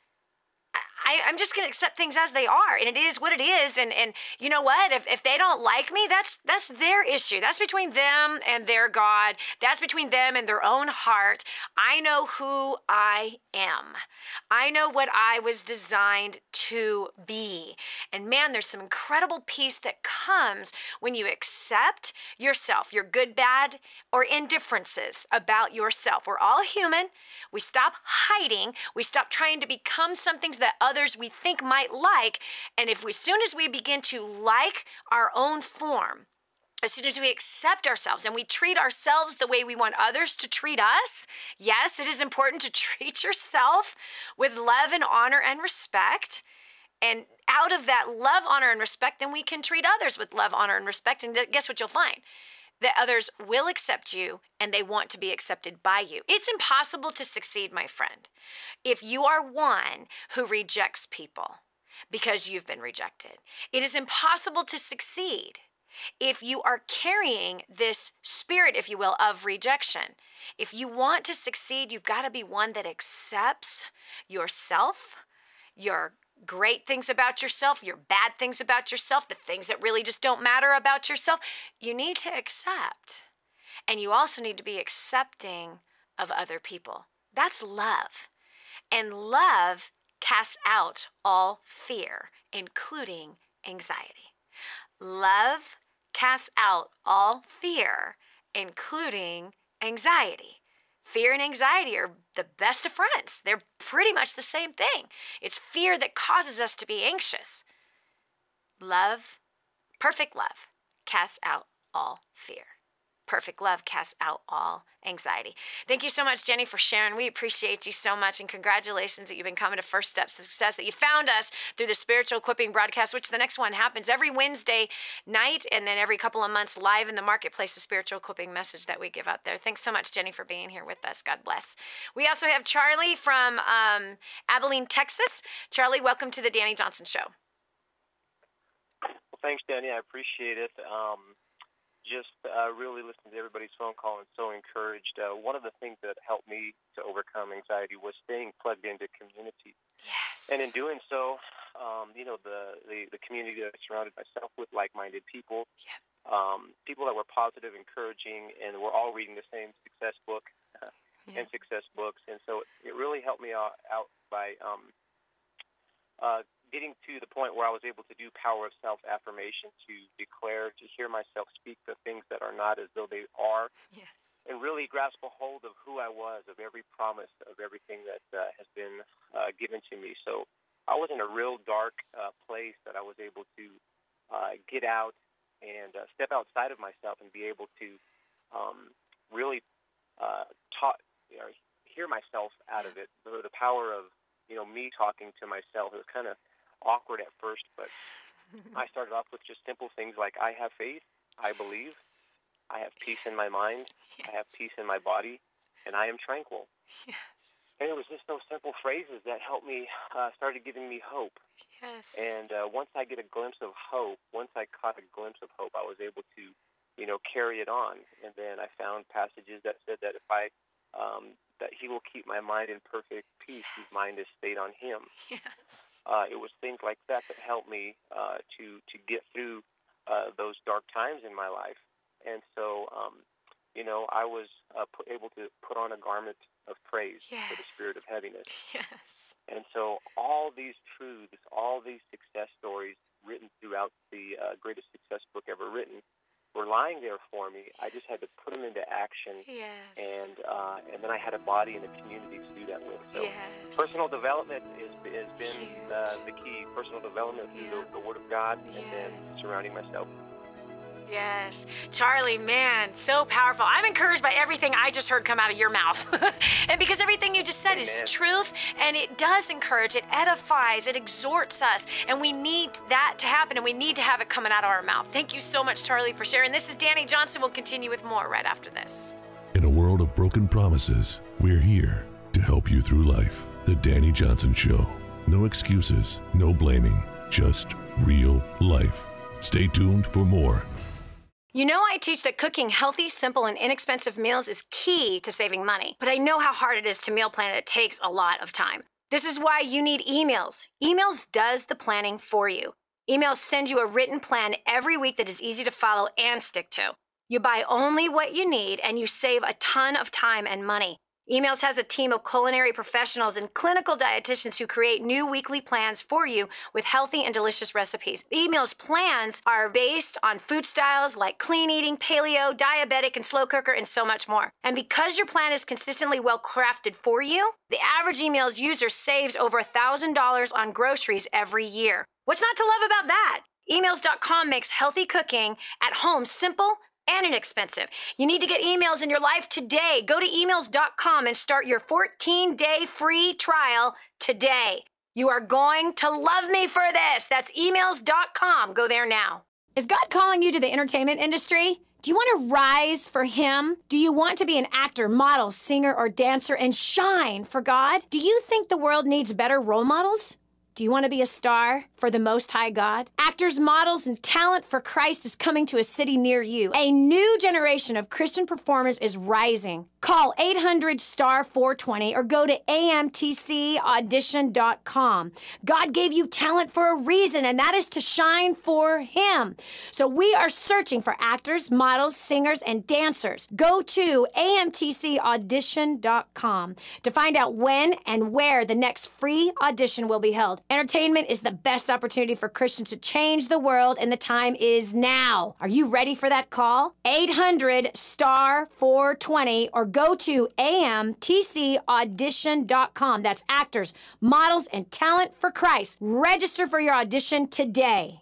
I'm just going to accept things as they are, and it is what it is. And you know what? If they don't like me, that's their issue. That's between them and their God. That's between them and their own heart. I know who I am. I know what I was designed to be. And man, there's some incredible peace that comes when you accept yourself, your good, bad, or indifferences about yourself. We're all human. We stop hiding. We stop trying to become something that others we think might like. And as soon as we begin to like our own form, as soon as we accept ourselves and we treat ourselves the way we want others to treat us, yes, it is important to treat yourself with love and honor and respect. And out of that love, honor, and respect, then we can treat others with love, honor, and respect. And guess what you'll find? That others will accept you and they want to be accepted by you. It's impossible to succeed, my friend, if you are one who rejects people because you've been rejected. It is impossible to succeed if you are carrying this spirit, if you will, of rejection. If you want to succeed, you've got to be one that accepts yourself, your great things about yourself, your bad things about yourself, the things that really just don't matter about yourself. You need to accept. And you also need to be accepting of other people. That's love. And love casts out all fear, including anxiety. Love casts out all fear, including anxiety. Fear and anxiety are the best of friends. They're pretty much the same thing. It's fear that causes us to be anxious. Love, perfect love, casts out all fear. Perfect love casts out all anxiety. Thank you so much, Jenny, for sharing. We appreciate you so much, and congratulations that you've been coming to First Steps to Success, that you found us through the Spiritual Equipping broadcast, which the next one happens every Wednesday night, and then every couple of months live in the marketplace, the Spiritual Equipping message that we give out there. Thanks so much, Jenny, for being here with us. God bless. We also have Charlie from Abilene, Texas. Charlie, welcome to the Dani Johnson Show. Well, thanks, Dani. I appreciate it. Just really listening to everybody's phone call and so encouraged. One of the things that helped me to overcome anxiety was staying plugged into community. Yes. And in doing so, the community that I surrounded myself with, like-minded people, people that were positive, encouraging, and we're all reading the same success book and success books. And so it really helped me out by getting to the point where I was able to do power of self-affirmation, to declare, to hear myself speak the things that are not as though they are, and really grasp a hold of who I was, of every promise, of everything that has been given to me. So I was in a real dark place that I was able to get out and step outside of myself and be able to really hear myself out of it. The power of me talking to myself. It was kind of awkward at first, but I started off with just simple things like, I have faith, I believe, I have peace in my mind, I have peace in my body, and I am tranquil. And it was just those simple phrases that helped me, started giving me hope. And once I get a glimpse of hope, once I caught a glimpse of hope, I was able to, carry it on. And then I found passages that said that if I that he will keep my mind in perfect peace, whose mind is stayed on him. It was things like that that helped me to get through those dark times in my life. And so, I was able to put on a garment of praise for the spirit of heaviness. And so all these truths, all these success stories written throughout the greatest success book ever written were lying there for me. I just had to put them into action, and then I had a body and a community to do that with. So personal development has been the key. Personal development through the Word of God, and then surrounding myself. Yes. Charlie, man, so powerful. I'm encouraged by everything I just heard come out of your mouth. And because everything you just said is truth, and it does encourage, it edifies, it exhorts us, and we need that to happen, and we need to have it coming out of our mouth. Thank you so much, Charlie, for sharing. This is Dani Johnson. We'll continue with more right after this. In a world of broken promises, we're here to help you through life. The Dani Johnson Show. No excuses, no blaming, just real life. Stay tuned for more. You know, I teach that cooking healthy, simple, and inexpensive meals is key to saving money, but I know how hard it is to meal plan, and it takes a lot of time. This is why you need Emails. Emails does the planning for you. Emails send you a written plan every week that is easy to follow and stick to. You buy only what you need, and you save a ton of time and money. Emails has a team of culinary professionals and clinical dietitians who create new weekly plans for you with healthy and delicious recipes. Emails plans are based on food styles like clean eating, paleo, diabetic, and slow cooker, and so much more. And because your plan is consistently well crafted for you, the average Emails user saves over $1,000 on groceries every year. What's not to love about that? Emails.com makes healthy cooking at home simple and inexpensive. You need to get Emails in your life today. Go to emails.com and start your 14-day free trial today. You are going to love me for this. That's emails.com. Go there now. Is God calling you to the entertainment industry? Do you want to rise for Him? Do you want to be an actor, model, singer, or dancer and shine for God? Do you think the world needs better role models? Do you want to be a star for the Most High God? Actors, models, and talent for Christ is coming to a city near you. A new generation of Christian performers is rising. Call 800-STAR-420 or go to amtcaudition.com. God gave you talent for a reason, and that is to shine for Him. So we are searching for actors, models, singers, and dancers. Go to amtcaudition.com to find out when and where the next free audition will be held. Entertainment is the best opportunity for Christians to change the world, and the time is now. Are you ready for that call? 800-STAR-420 or go to amtcaudition.com. That's actors, models, and talent for Christ. Register for your audition today.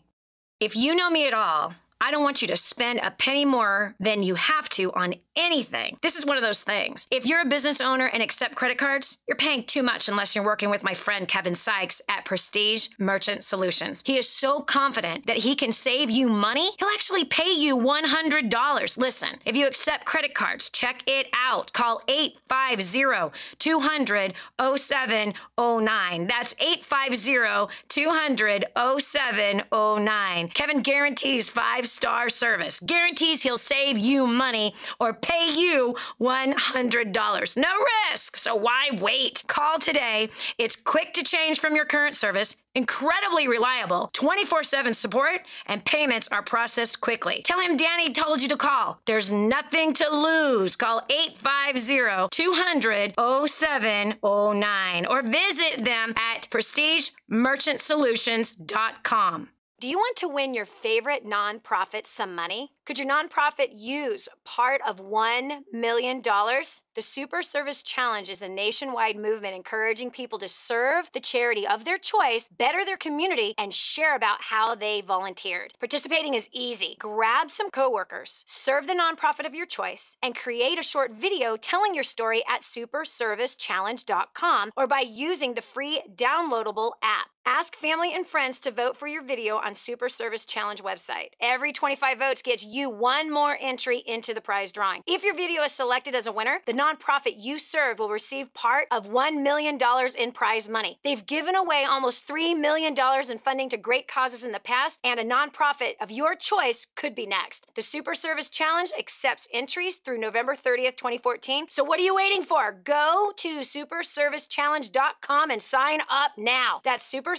If you know me at all, I don't want you to spend a penny more than you have to on anything. This is one of those things. If you're a business owner and accept credit cards, you're paying too much unless you're working with my friend Kevin Sykes at Prestige Merchant Solutions. He is so confident that he can save you money, he'll actually pay you $100. Listen, if you accept credit cards, check it out. Call 850-200-0709. That's 850-200-0709. Kevin guarantees 5-star service. Guarantees he'll save you money or pay you $100. No risk, so why wait? Call today. It's quick to change from your current service, incredibly reliable, 24/7 support, and payments are processed quickly. Tell him Danny told you to call. There's nothing to lose. Call 850-200-0709 or visit them at prestigemerchantsolutions.com. Do you want to win your favorite nonprofit some money? Could your nonprofit use part of $1 million? The Super Service Challenge is a nationwide movement encouraging people to serve the charity of their choice, better their community, and share about how they volunteered. Participating is easy. Grab some coworkers, serve the nonprofit of your choice, and create a short video telling your story at superservicechallenge.com or by using the free downloadable app. Ask family and friends to vote for your video on Super Service Challenge website. Every 25 votes gets you one more entry into the prize drawing. If your video is selected as a winner, the nonprofit you serve will receive part of $1 million in prize money. They've given away almost $3 million in funding to great causes in the past, and a nonprofit of your choice could be next. The Super Service Challenge accepts entries through November 30th, 2014. So what are you waiting for? Go to superservicechallenge.com and sign up now. That's superservicechallenge.com.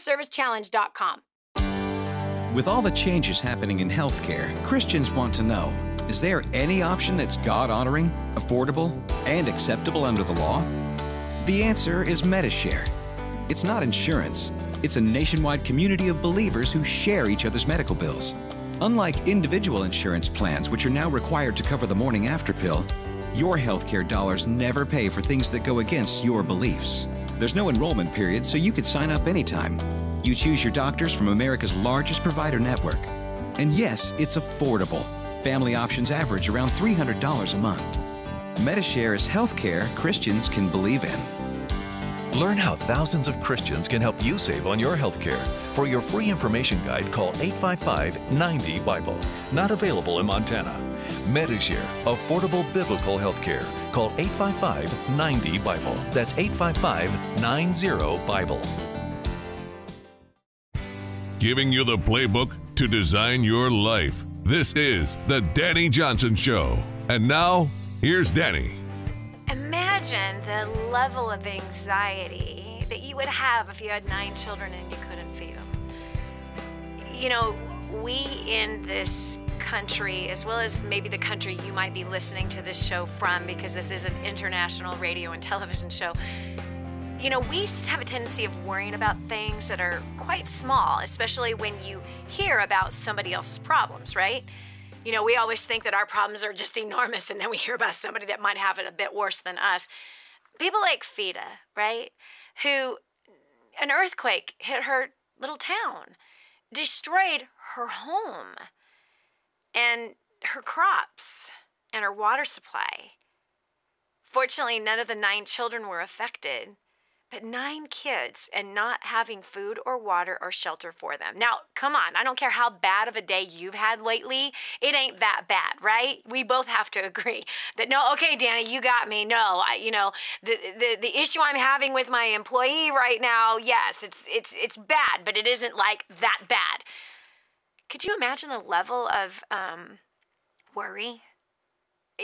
With all the changes happening in healthcare, Christians want to know, is there any option that's God-honoring, affordable, and acceptable under the law? The answer is Medishare. It's not insurance. It's a nationwide community of believers who share each other's medical bills. Unlike individual insurance plans, which are now required to cover the morning after pill, your healthcare dollars never pay for things that go against your beliefs. There's no enrollment period, so you could sign up anytime. You choose your doctors from America's largest provider network. And yes, it's affordable. Family options average around $300 a month. Medishare is healthcare Christians can believe in. Learn how thousands of Christians can help you save on your health care. For your free information guide, call 855-90-BIBLE. Not available in Montana. Medishare, affordable biblical health care. Call 855-90-BIBLE. That's 855-90-BIBLE. Giving you the playbook to design your life. This is the Dani Johnson Show. And now, here's Dani. Imagine the level of anxiety that you would have if you had 9 children and you couldn't feed them. You know, we in this country, as well as maybe the country you might be listening to this show from, because this is an international radio and television show, you know, we have a tendency of worrying about things that are quite small, especially when you hear about somebody else's problems, right? You know, we always think that our problems are just enormous, and then we hear about somebody that might have it a bit worse than us. People like Fida, right? Who an earthquake hit her little town, destroyed her home and her crops and her water supply. Fortunately, none of the 9 children were affected. But 9 kids and not having food or water or shelter for them. Now, come on, I don't care how bad of a day you've had lately. It ain't that bad, right? We both have to agree that, no, okay, Dani, you got me. No, the issue I'm having with my employee right now, yes, it's bad, but it isn't like that bad. Could you imagine the level of worry?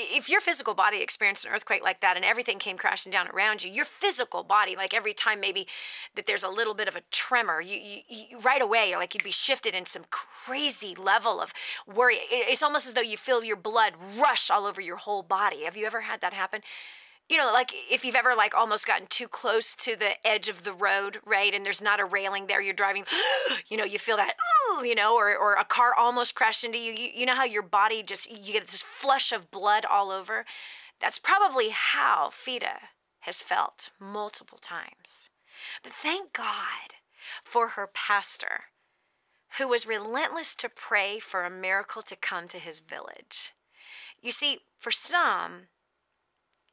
If your physical body experienced an earthquake like that and everything came crashing down around you, your physical body, like every time maybe that there's a little bit of a tremor, you right away, like you'd be shifted in some crazy level of worry. It's almost as though you feel your blood rush all over your whole body. Have you ever had that happen? You know, like if you've ever like almost gotten too close to the edge of the road, right? And there's not a railing there, you're driving, you know, you feel that, you know, or a car almost crashed into you. You know how your body just, you get this flush of blood all over? That's probably how Fida has felt multiple times. But thank God for her pastor, who was relentless to pray for a miracle to come to his village. You see, for some,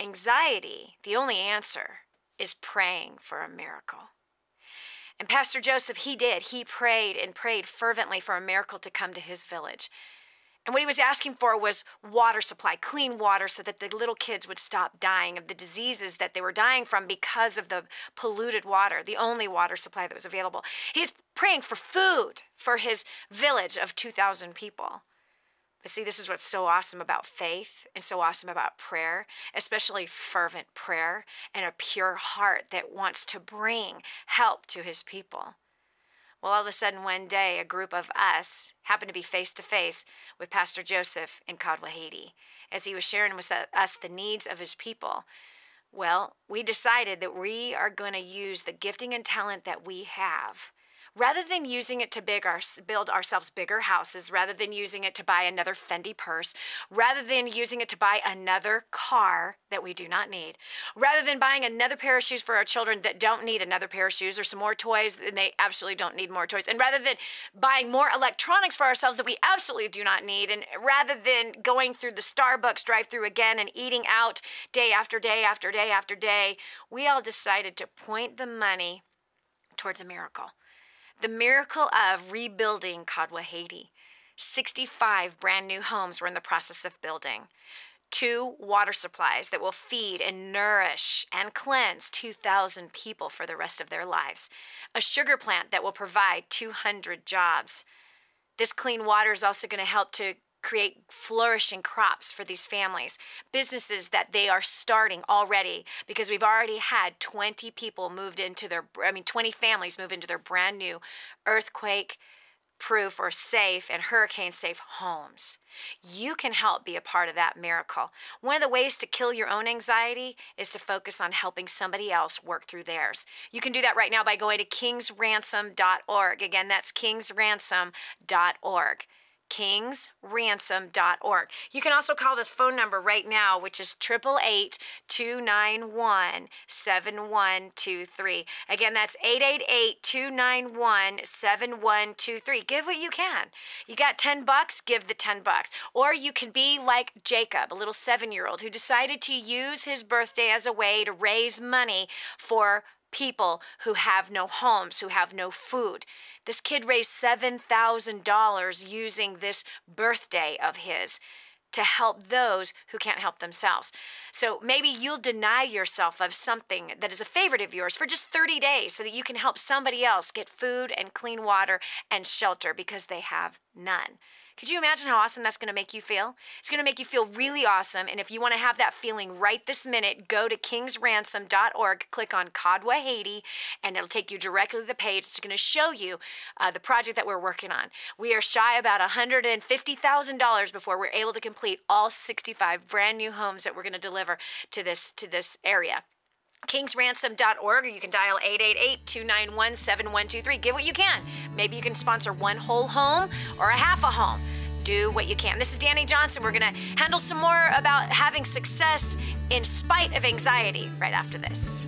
anxiety, the only answer, is praying for a miracle. And Pastor Joseph, he did. He prayed and prayed fervently for a miracle to come to his village. And what he was asking for was water supply, clean water, so that the little kids would stop dying of the diseases that they were dying from because of the polluted water, the only water supply that was available. He's praying for food for his village of 2,000 people. But see, this is what's so awesome about faith and so awesome about prayer, especially fervent prayer and a pure heart that wants to bring help to his people. Well, all of a sudden, one day, a group of us happened to be face-to-face with Pastor Joseph in Kadwa, Haiti, as he was sharing with us the needs of his people. Well, we decided that we are going to use the gifting and talent that we have, rather than using it to build ourselves bigger houses, rather than using it to buy another Fendi purse, rather than using it to buy another car that we do not need, rather than buying another pair of shoes for our children that don't need another pair of shoes, or some more toys and they absolutely don't need more toys, and rather than buying more electronics for ourselves that we absolutely do not need, and rather than going through the Starbucks drive-thru again and eating out day after day after day after day, we all decided to point the money towards a miracle. The miracle of rebuilding Kadwa, Haiti. 65 brand new homes were in the process of building. 2 water supplies that will feed and nourish and cleanse 2,000 people for the rest of their lives. A sugar plant that will provide 200 jobs. This clean water is also going to help to create flourishing crops for these families, businesses that they are starting already, because we've already had 20 families move into their brand new earthquake-proof or safe and hurricane-safe homes. You can help be a part of that miracle. One of the ways to kill your own anxiety is to focus on helping somebody else work through theirs. You can do that right now by going to kingsransom.org. Again, that's kingsransom.org. kingsransom.org. You can also call this phone number right now, which is 888-291-7123. Again, that's 888-291-7123. Give what you can. You got $10, give the $10. Or you can be like Jacob, a little 7-year-old who decided to use his birthday as a way to raise money for people who have no homes, who have no food. This kid raised $7,000 using this birthday of his to help those who can't help themselves. So maybe you'll deny yourself of something that is a favorite of yours for just 30 days so that you can help somebody else get food and clean water and shelter because they have none. Could you imagine how awesome that's going to make you feel? It's going to make you feel really awesome. And if you want to have that feeling right this minute, go to kingsransom.org, click on Kadwa, Haiti, and it'll take you directly to the page. It's going to show you the project that we're working on. We are shy about $150,000 before we're able to complete all 65 brand new homes that we're going to deliver to this area. kingsransom.org, or you can dial 888-291-7123. Give what you can. Maybe you can sponsor one whole home or a half a home. Do what you can. This is Dani Johnson. We're going to handle some more about having success in spite of anxiety right after this.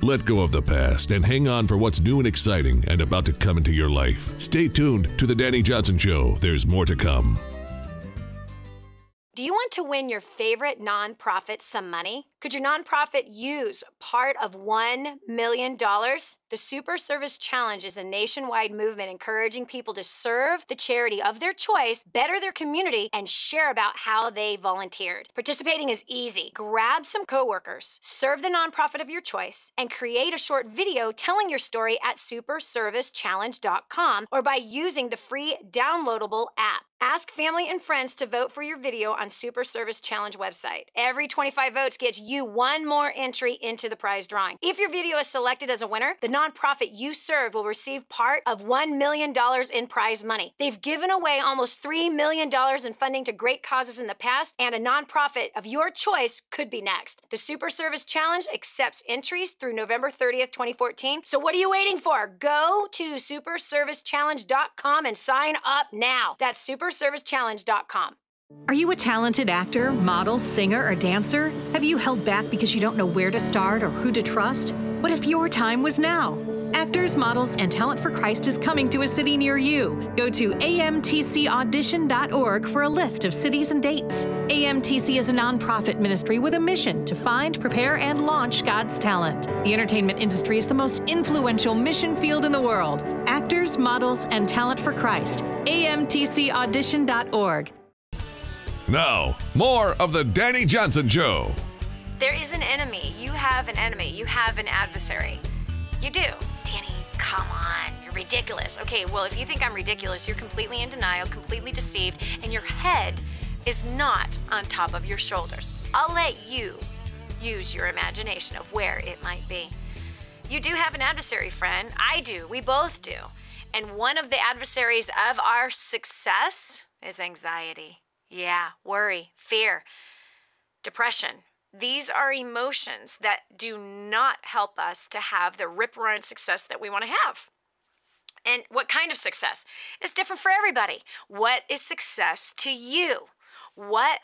Let go of the past and hang on for what's new and exciting and about to come into your life. Stay tuned to The Dani Johnson Show. There's more to come. Do you want to win your favorite nonprofit some money? Could your nonprofit use part of $1 million? The Super Service Challenge is a nationwide movement encouraging people to serve the charity of their choice, better their community, and share about how they volunteered. Participating is easy. Grab some coworkers, serve the nonprofit of your choice, and create a short video telling your story at superservicechallenge.com or by using the free downloadable app. Ask family and friends to vote for your video on Super Service Challenge website. Every 25 votes gets you one more entry into the prize drawing. If your video is selected as a winner, the nonprofit you serve will receive part of $1 million in prize money. They've given away almost $3 million in funding to great causes in the past, and a nonprofit of your choice could be next. The Super Service Challenge accepts entries through November 30th, 2014. So what are you waiting for? Go to superservicechallenge.com and sign up now. That's superservicechallenge.com. Are you a talented actor, model, singer, or dancer? Have you held back because you don't know where to start or who to trust? What if your time was now? Actors, Models, and Talent for Christ is coming to a city near you. Go to amtcaudition.org for a list of cities and dates. AMTC is a nonprofit ministry with a mission to find, prepare, and launch God's talent. The entertainment industry is the most influential mission field in the world. Actors, Models, and Talent for Christ. amtcaudition.org. Now, more of the Dani Johnson Show. There is an enemy. You have an enemy. You have an adversary. You do. Dani, come on. You're ridiculous. Okay, well, if you think I'm ridiculous, you're completely in denial, completely deceived, and your head is not on top of your shoulders. I'll let you use your imagination of where it might be. You do have an adversary, friend. I do. We both do. And one of the adversaries of our success is anxiety. Yeah, worry, fear, depression. These are emotions that do not help us to have the rip-roaring success that we want to have. And what kind of success is different for everybody? What is success to you? What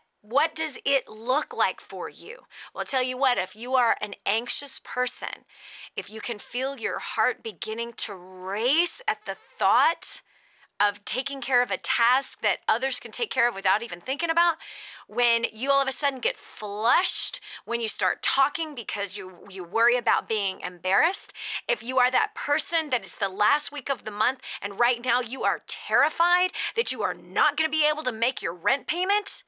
does it look like for you? Well, I'll tell you what, if you are an anxious person, if you can feel your heart beginning to race at the thought of taking care of a task that others can take care of without even thinking about, when you all of a sudden get flushed, when you start talking because you worry about being embarrassed, if you are that person that it's the last week of the month and right now you are terrified that you are not going to be able to make your rent payment,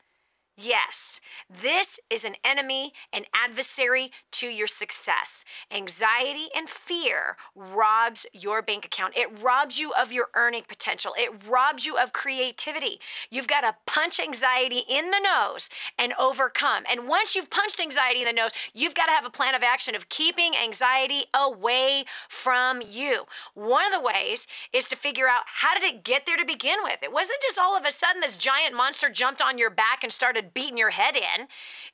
yes, this is an enemy, an adversary to your success. Anxiety and fear robs your bank account. It robs you of your earning potential. It robs you of creativity. You've got to punch anxiety in the nose and overcome. And once you've punched anxiety in the nose, you've got to have a plan of action of keeping anxiety away from you. One of the ways is to figure out, how did it get there to begin with? It wasn't just all of a sudden this giant monster jumped on your back and started beating your head in.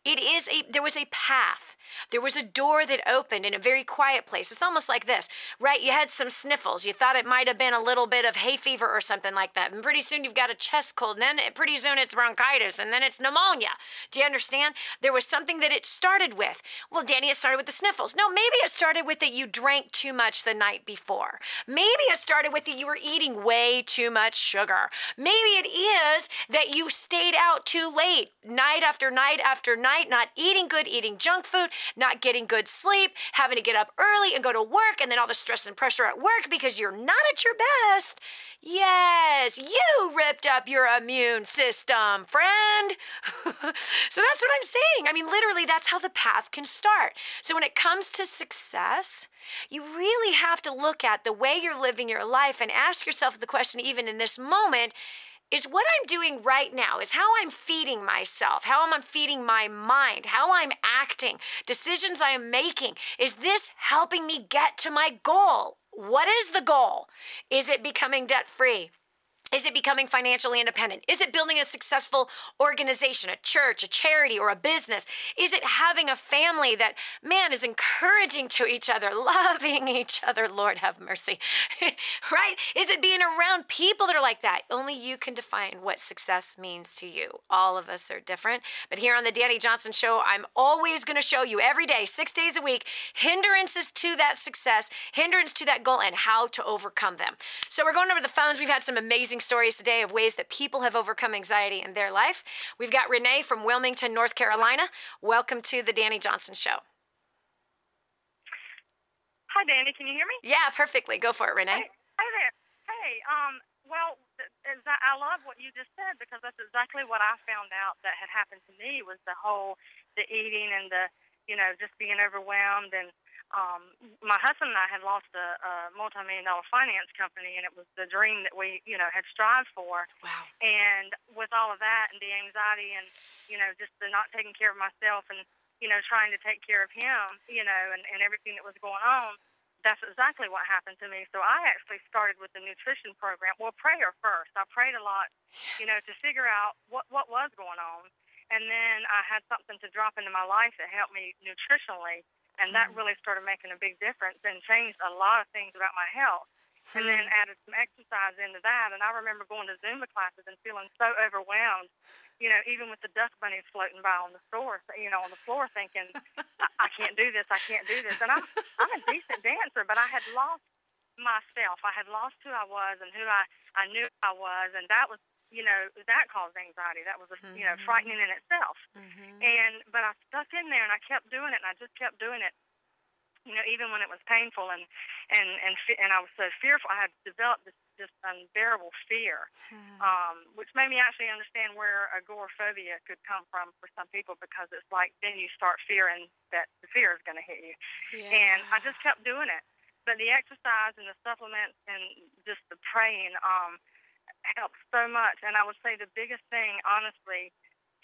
There was a path. There was a door that opened in a very quiet place. It's almost like this, right? You had some sniffles. You thought it might have been a little bit of hay fever or something like that. And pretty soon you've got a chest cold. And then pretty soon it's bronchitis. And then it's pneumonia. Do you understand? There was something that it started with. Well, Dani, it started with the sniffles. No, maybe it started with that you drank too much the night before. Maybe it started with that you were eating way too much sugar. Maybe it is that you stayed out too late, night after night after night, not eating good, eating junk food, not getting good sleep, having to get up early and go to work, and then all the stress and pressure at work because you're not at your best. Yes, you ripped up your immune system, friend. So that's what I'm saying. I mean, literally, that's how the path can start. So when it comes to success, you really have to look at the way you're living your life and ask yourself the question, even in this moment, is what I'm doing right now, is how I'm feeding myself, how am I feeding my mind, how I'm acting, decisions I am making. Is this helping me get to my goal? What is the goal? Is it becoming debt-free? Is it becoming financially independent? Is it building a successful organization, a church, a charity, or a business? Is it having a family that, man, is encouraging to each other, loving each other? Lord have mercy, right? Is it being around people that are like that? Only you can define what success means to you. All of us are different. But here on the Dani Johnson Show, I'm always going to show you every day, 6 days a week, hindrances to that success, hindrance to that goal, and how to overcome them. So we're going over the phones. We've had some amazing stories today of ways that people have overcome anxiety in their life. We've got Renee from Wilmington, North Carolina. Welcome to the Dani Johnson Show. Hi, Dani. Can you hear me? Yeah, perfectly. Go for it, Renee. Hi there. Hey, well, I love what you just said, because that's exactly what I found out that had happened to me, was the eating and the, just being overwhelmed. And my husband and I had lost a multi-million-dollar finance company, and it was the dream that we, had strived for. Wow. And with all of that and the anxiety and, just the not taking care of myself and, trying to take care of him, and everything that was going on, that's exactly what happened to me. So I actually started with the nutrition program. Well, prayer first. I prayed a lot, to figure out what was going on. And then I had something to drop into my life that helped me nutritionally. And that really started making a big difference and changed a lot of things about my health. And then added some exercise into that. And I remember going to Zumba classes and feeling so overwhelmed, even with the dust bunnies floating by on the floor, on the floor, thinking, I can't do this, I can't do this. And I'm a decent dancer, but I had lost myself. I had lost who I was and who I knew I was, and that was, that caused anxiety. That was, frightening in itself. But I stuck in there, and I kept doing it, and I just kept doing it, even when it was painful, and I was so fearful. I had developed this unbearable fear, which made me actually understand where agoraphobia could come from for some people, because it's like then you start fearing that the fear is going to hit you. And I just kept doing it. But the exercise and the supplements and just the praying helped so much. And I would say the biggest thing, honestly,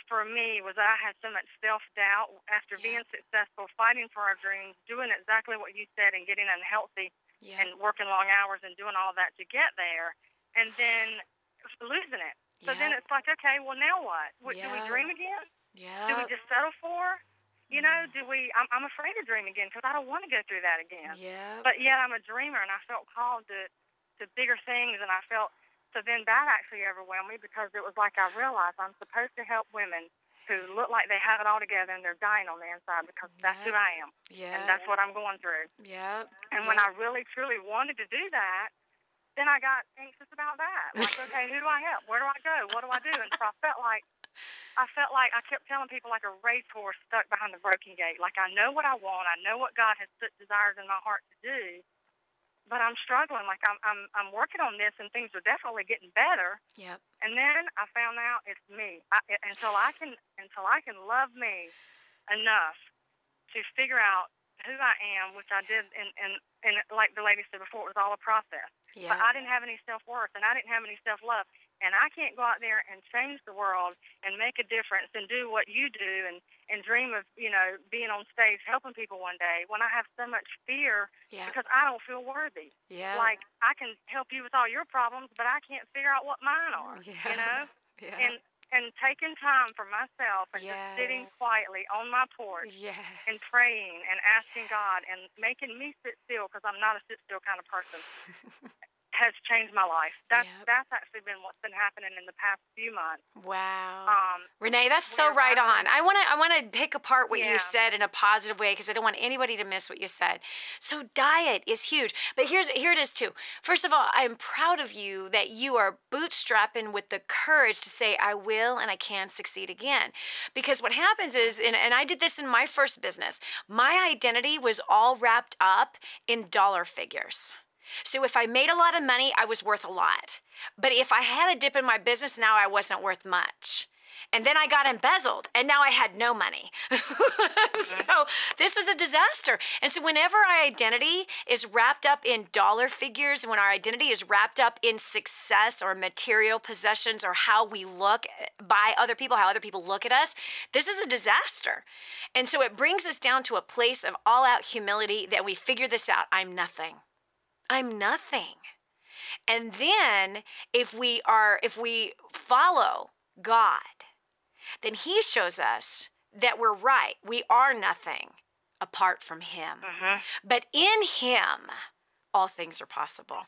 for me was that I had so much self-doubt after being successful, fighting for our dreams, doing exactly what you said, and getting unhealthy and working long hours and doing all that to get there, and then losing it. So then it's like, okay, well, now what? Do we dream again? Do we just settle for? I'm afraid to dream again because I don't want to go through that again. But yet I'm a dreamer, and I felt called to bigger things, and I felt, so then that actually overwhelmed me, because it was like I realized I'm supposed to help women who look like they have it all together and they're dying on the inside, because that's who I am. And that's what I'm going through. And when I really, truly wanted to do that, then I got anxious about that. Like, okay, who do I help? Where do I go? What do I do? And so I felt like I kept telling people like a race horse stuck behind the broken gate. Like, I know what I want. I know what God has put desires in my heart to do, but I'm struggling. Like, I'm working on this, and things are definitely getting better. And then I found out it's me. Until I can love me enough to figure out who I am, which I did, and like the lady said before, it was all a process. But I didn't have any self-worth, and I didn't have any self-love. And I can't go out there and change the world and make a difference and do what you do and dream of, being on stage helping people one day when I have so much fear because I don't feel worthy. Like, I can help you with all your problems, but I can't figure out what mine are, And taking time for myself and just sitting quietly on my porch and praying and asking God and making me sit still, because I'm not a sit still kind of person, has changed my life. That's actually been what's been happening in the past few months. Wow. Renee, that's so right on. I want to pick apart what you said in a positive way, because I don't want anybody to miss what you said. So diet is huge. But here it is too. First of all, I'm proud of you that you are bootstrapping with the courage to say, I will and I can succeed again. Because what happens is, and I did this in my first business, my identity was all wrapped up in dollar figures. So if I made a lot of money, I was worth a lot. But if I had a dip in my business, now I wasn't worth much. And then I got embezzled, and now I had no money. So this was a disaster. And so whenever our identity is wrapped up in dollar figures, when our identity is wrapped up in success or material possessions or how we look by other people, how other people look at us, this is a disaster. And so it brings us down to a place of all-out humility that we figure this out. I'm nothing. I'm nothing. And then if we follow God, then he shows us that we're right. We are nothing apart from him. But in him, all things are possible.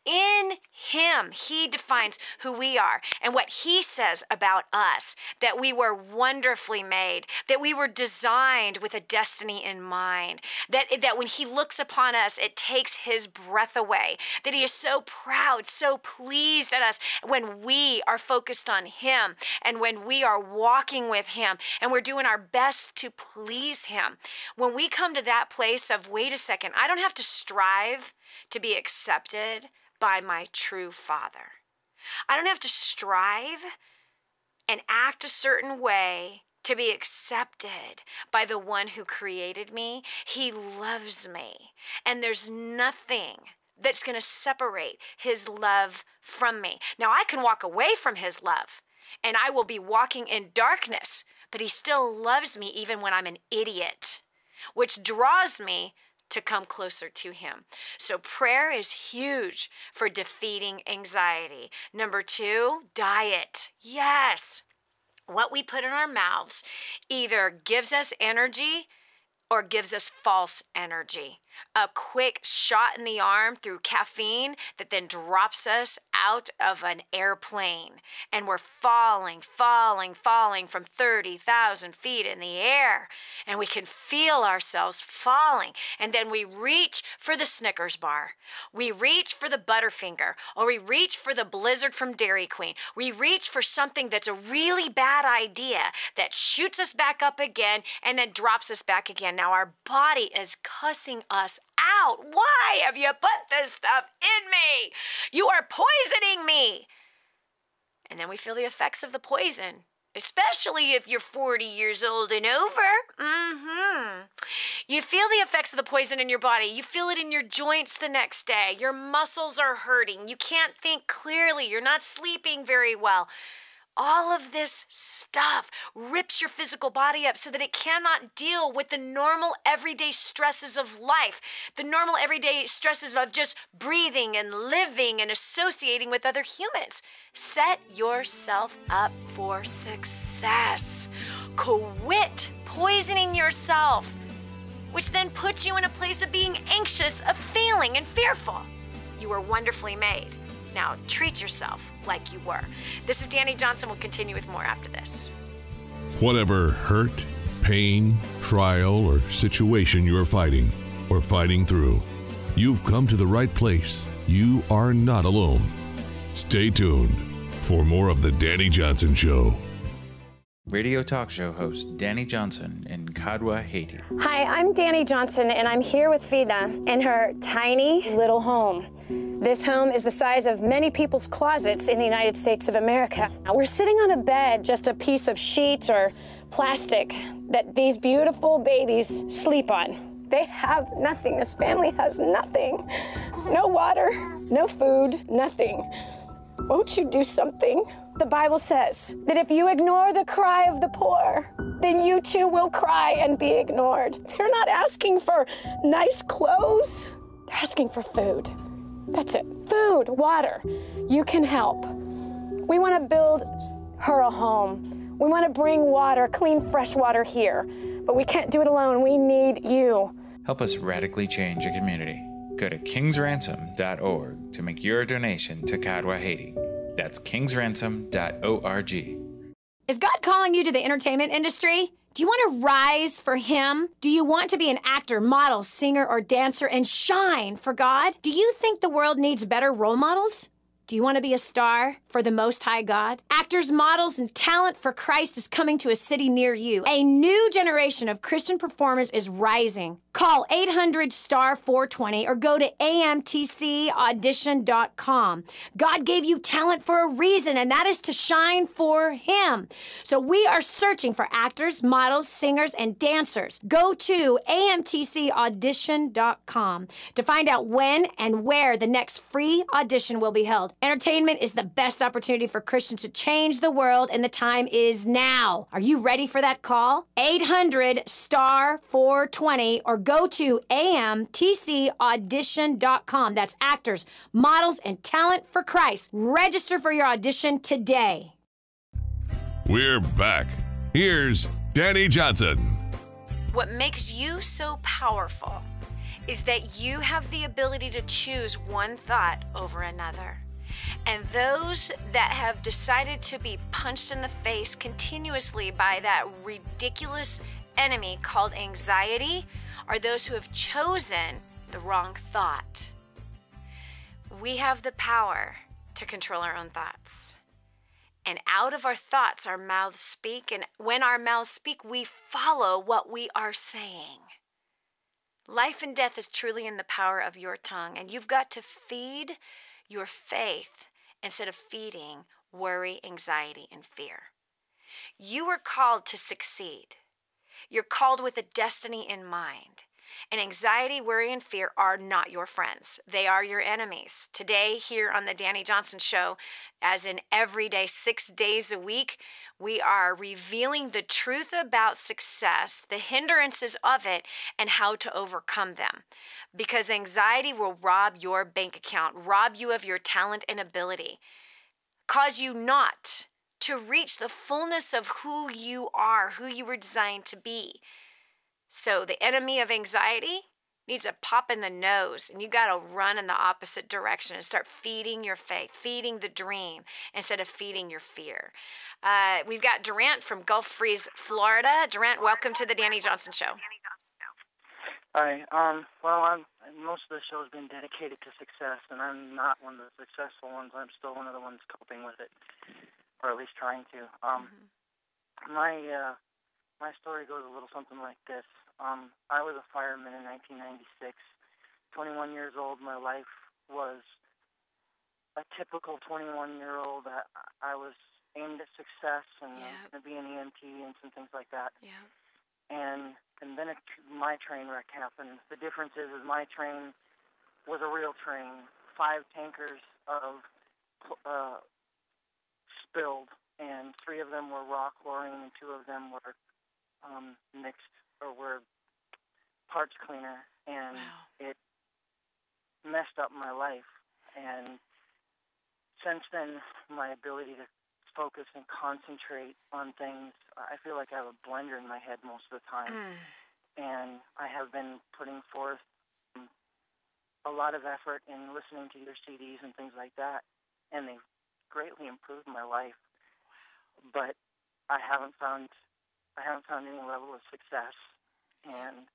In him, he defines who we are and what he says about us, that we were wonderfully made, that we were designed with a destiny in mind, that when he looks upon us, it takes his breath away, that he is so proud, so pleased at us when we are focused on him and when we are walking with him and we're doing our best to please him. When we come to that place of, wait a second, I don't have to strive to be accepted by my true Father. I don't have to strive and act a certain way to be accepted by the one who created me. He loves me, and there's nothing that's going to separate his love from me. Now, I can walk away from his love, and I will be walking in darkness, but he still loves me even when I'm an idiot, which draws me to come closer to him. So prayer is huge for defeating anxiety. Number 2, diet. Yes. What we put in our mouths either gives us energy or gives us false energy. a quick shot in the arm through caffeine that then drops us out of an airplane. And we're falling from 30,000 feet in the air. And we can feel ourselves falling. And then we reach for the Snickers bar. We reach for the Butterfinger. Or we reach for the Blizzard from Dairy Queen. We reach for something that's a really bad idea that shoots us back up again and then drops us back again. Now our body is cussing us out. Why have you put this stuff in me? You are poisoning me. And then we feel the effects of the poison, especially if you're 40 years old and over. You feel the effects of the poison in your body. You feel it in your joints the next day. Your muscles are hurting. You can't think clearly. You're not sleeping very well. All of this stuff rips your physical body up so that it cannot deal with the normal everyday stresses of life, the normal everyday stresses of just breathing and living and associating with other humans. Set yourself up for success. Quit poisoning yourself, which then puts you in a place of being anxious, of failing, and fearful. You are wonderfully made. Now, treat yourself like you were. This is Dani Johnson. We'll continue with more after this. Whatever hurt, pain, trial, or situation you're fighting or fighting through, you've come to the right place. You are not alone. Stay tuned for more of The Dani Johnson Show. Radio talk show host Dani Johnson in Kadwa, Haiti. Hi, I'm Dani Johnson, and I'm here with Vida in her tiny little home. This home is the size of many people's closets in the United States of America. Now, we're sitting on a bed, just a piece of sheet or plastic that these beautiful babies sleep on. They have nothing. This family has nothing. No water, no food, nothing. Won't you do something? The Bible says that if you ignore the cry of the poor, then you too will cry and be ignored. They're not asking for nice clothes. They're asking for food. That's it. Food, water. You can help. We want to build her a home. We want to bring water, clean, fresh water here. But we can't do it alone. We need you. Help us radically change a community. Go to kingsransom.org to make your donation to Kadwa, Haiti. That's kingsransom.org. Is God calling you to the entertainment industry? Do you want to rise for Him? Do you want to be an actor, model, singer, or dancer and shine for God? Do you think the world needs better role models? Do you want to be a star for the Most High God? Actors, models, and talent for Christ is coming to a city near you. A new generation of Christian performers is rising. Call 800-STAR-420 or go to amtcaudition.com. God gave you talent for a reason, and that is to shine for Him. So we are searching for actors, models, singers, and dancers. Go to amtcaudition.com to find out when and where the next free audition will be held. Entertainment is the best opportunity for Christians to change the world, and the time is now. Are you ready for that call? 800-STAR-420 or go to amtcaudition.com. That's actors, models, and talent for Christ. Register for your audition today. We're back. Here's Dani Johnson. What makes you so powerful is that you have the ability to choose one thought over another. And those that have decided to be punched in the face continuously by that ridiculous enemy called anxiety are those who have chosen the wrong thought. We have the power to control our own thoughts. And out of our thoughts, our mouths speak. And when our mouths speak, we follow what we are saying. Life and death is truly in the power of your tongue. And you've got to feed your faith instead of feeding worry, anxiety, and fear. You are called to succeed. You're called with a destiny in mind. And anxiety, worry, and fear are not your friends. They are your enemies. Today, here on the Dani Johnson Show, as in every day, 6 days a week, we are revealing the truth about success, the hindrances of it, and how to overcome them. Because anxiety will rob your bank account, rob you of your talent and ability, cause you not to reach the fullness of who you are, who you were designed to be. So the enemy of anxiety, needs a pop in the nose, and you got to run in the opposite direction and start feeding your faith, feeding the dream instead of feeding your fear. We've got Durant from Gulf Breeze, Florida. Durant, welcome to the Dani Johnson Show. Hi. Most of the show has been dedicated to success, and I'm not one of the successful ones. I'm still one of the ones coping with it, or at least trying to. My story goes a little something like this. I was a fireman in 1996. 21 years old. My life was a typical 21-year-old. I was aimed at success and going to be an EMT and some things like that. Yeah. And then my train wreck happened. The difference is my train was a real train. 5 tankers of spilled, and 3 of them were raw chlorine, and 2 of them were mixed or were parts cleaner, and it messed up my life. And since then, my ability to focus and concentrate on things, I feel like I have a blender in my head most of the time. And I have been putting forth a lot of effort in listening to your CDs and things like that, and they've greatly improved my life. But I haven't found any level of success. And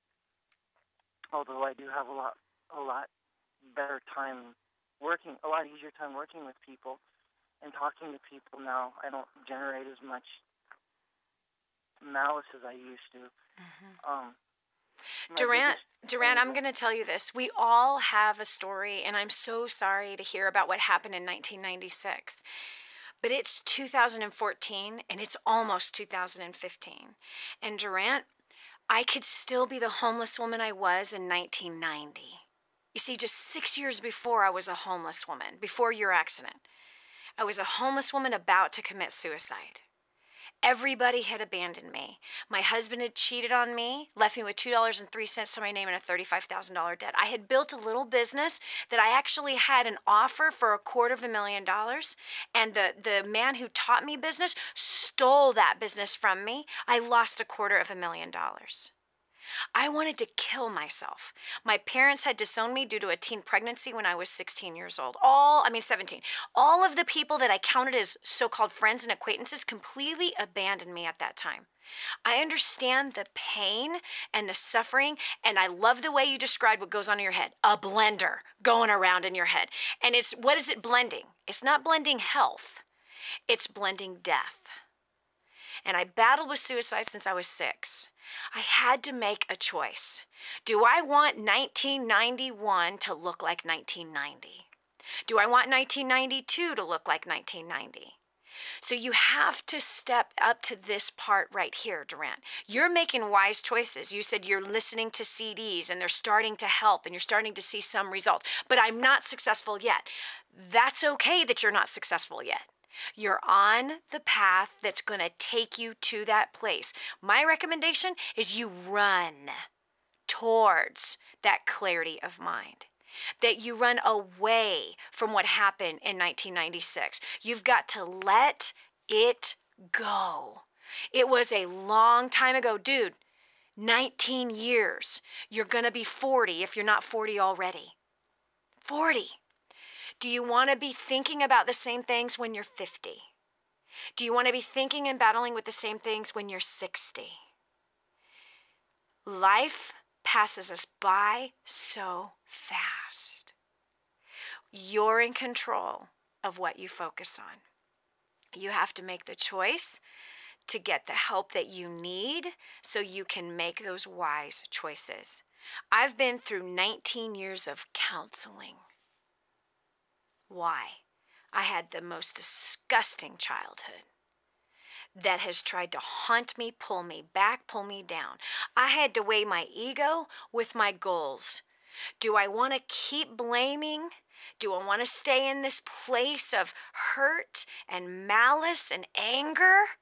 although I do have a lot better time working, a lot easier time working with people and talking to people now, I don't generate as much malice as I used to. Durant, I'm going to tell you this. We all have a story, and I'm so sorry to hear about what happened in 1996. But it's 2014, and it's almost 2015. And Durant, I could still be the homeless woman I was in 1990. You see, just 6 years before I was a homeless woman, before your accident. I was a homeless woman about to commit suicide. Everybody had abandoned me. My husband had cheated on me, left me with $2.03 to my name and a $35,000 debt. I had built a little business that I actually had an offer for $250,000, and the man who taught me business stole that business from me. I lost $250,000. I wanted to kill myself. My parents had disowned me due to a teen pregnancy when I was 17. All of the people that I counted as so-called friends and acquaintances completely abandoned me at that time. I understand the pain and the suffering, and I love the way you described what goes on in your head. A blender going around in your head. And what is it blending? It's not blending health. It's blending death. And I battled with suicide since I was 6. I had to make a choice. Do I want 1991 to look like 1990? Do I want 1992 to look like 1990? So you have to step up to this part right here, Durant. You're making wise choices. You said you're listening to CDs and they're starting to help and you're starting to see some results. But I'm not successful yet. That's okay that you're not successful yet. You're on the path that's going to take you to that place. My recommendation is you run towards that clarity of mind, that you run away from what happened in 1996. You've got to let it go. It was a long time ago. Dude, 19 years. You're going to be 40 if you're not 40 already. 40. Do you want to be thinking about the same things when you're 50? Do you want to be thinking and battling with the same things when you're 60? Life passes us by so fast. You're in control of what you focus on. You have to make the choice to get the help that you need so you can make those wise choices. I've been through 19 years of counseling. Why? I had the most disgusting childhood that has tried to haunt me, pull me back, pull me down. I had to weigh my ego with my goals. Do I want to keep blaming? Do I want to stay in this place of hurt and malice and anger?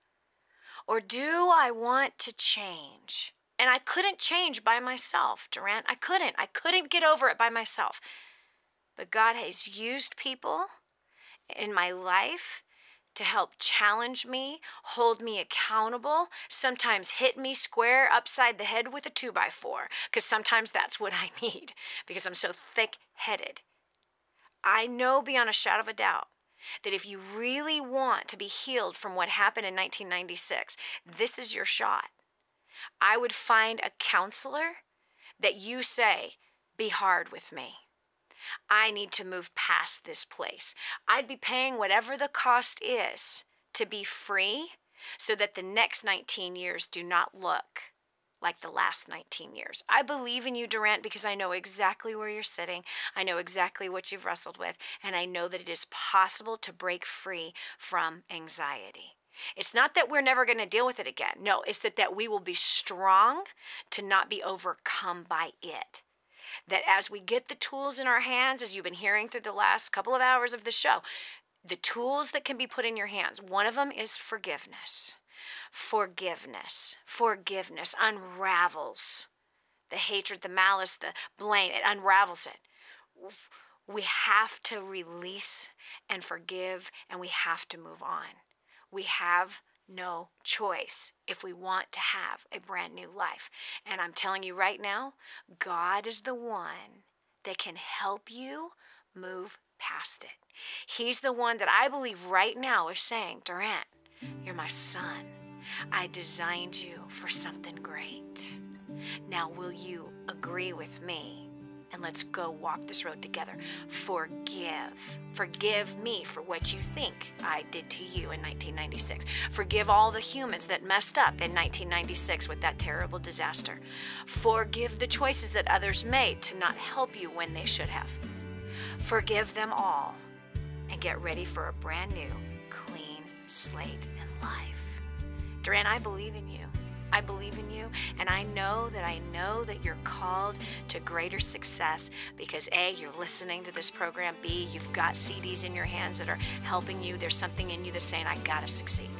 Or do I want to change? And I couldn't change by myself, Durant. I couldn't get over it by myself. But God has used people in my life to help challenge me, hold me accountable, sometimes hit me square upside the head with a 2x4, because sometimes that's what I need, because I'm so thick-headed. I know beyond a shadow of a doubt that if you really want to be healed from what happened in 1996, this is your shot. I would find a counselor that you say, be hard with me. I need to move past this place. I'd be paying whatever the cost is to be free so that the next 19 years do not look like the last 19 years. I believe in you, Durant, because I know exactly where you're sitting. I know exactly what you've wrestled with, and I know that it is possible to break free from anxiety. It's not that we're never going to deal with it again. No, it's that we will be strong to not be overcome by it. That as we get the tools in our hands, as you've been hearing through the last couple of hours of the show, the tools that can be put in your hands, one of them is forgiveness. Forgiveness unravels the hatred, the malice, the blame. It unravels it. We have to release and forgive, and we have to move on. We have no choice if we want to have a brand new life. And I'm telling you right now, God is the one that can help you move past it. He's the one that I believe right now is saying, Durant, you're my son. I designed you for something great. Now will you agree with me? And let's go walk this road together. Forgive. Forgive me for what you think I did to you in 1996. Forgive all the humans that messed up in 1996 with that terrible disaster. Forgive the choices that others made to not help you when they should have. Forgive them all and get ready for a brand new, clean slate in life. Durant, I believe in you. I believe in you, and I know that you're called to greater success because A, you're listening to this program, B, you've got CDs in your hands that are helping you. There's something in you that's saying, I gotta succeed.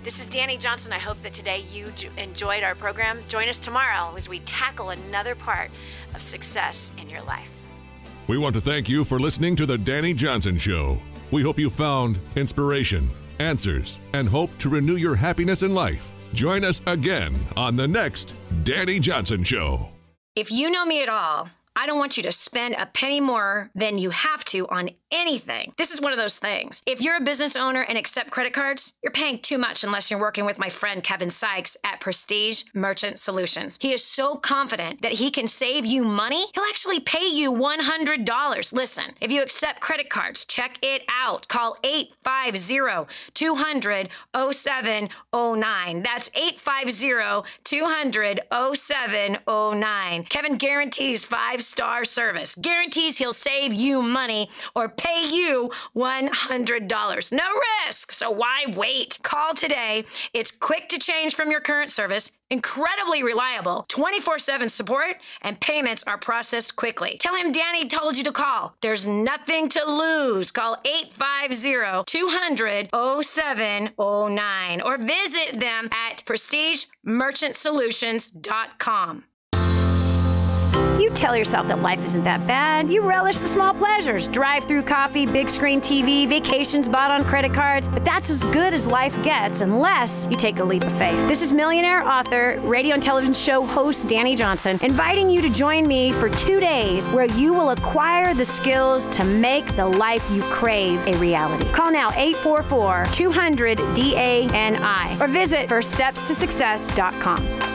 This is Dani Johnson. I hope that today you enjoyed our program. Join us tomorrow as we tackle another part of success in your life. We want to thank you for listening to The Dani Johnson Show. We hope you found inspiration, answers, and hope to renew your happiness in life. Join us again on the next Dani Johnson Show. If you know me at all, I don't want you to spend a penny more than you have to on anything. This is one of those things. If you're a business owner and accept credit cards, you're paying too much unless you're working with my friend Kevin Sykes at Prestige Merchant Solutions. He is so confident that he can save you money, he'll actually pay you $100. Listen, if you accept credit cards, check it out. Call 850-200-0709. That's 850-200-0709. Kevin guarantees 5-star service. Guarantees he'll save you money or pay you $100. No risk, so why wait? Call today. It's quick to change from your current service, incredibly reliable, 24/7 support, and payments are processed quickly. Tell him Dani told you to call. There's nothing to lose. Call 850-200-0709 or visit them at prestigemerchantsolutions.com. You tell yourself that life isn't that bad. You relish the small pleasures. Drive-through coffee, big screen TV, vacations bought on credit cards. But that's as good as life gets unless you take a leap of faith. This is millionaire author, radio and television show host Dani Johnson, inviting you to join me for 2 days where you will acquire the skills to make the life you crave a reality. Call now 844-200-DANI or visit firststepstosuccess.com.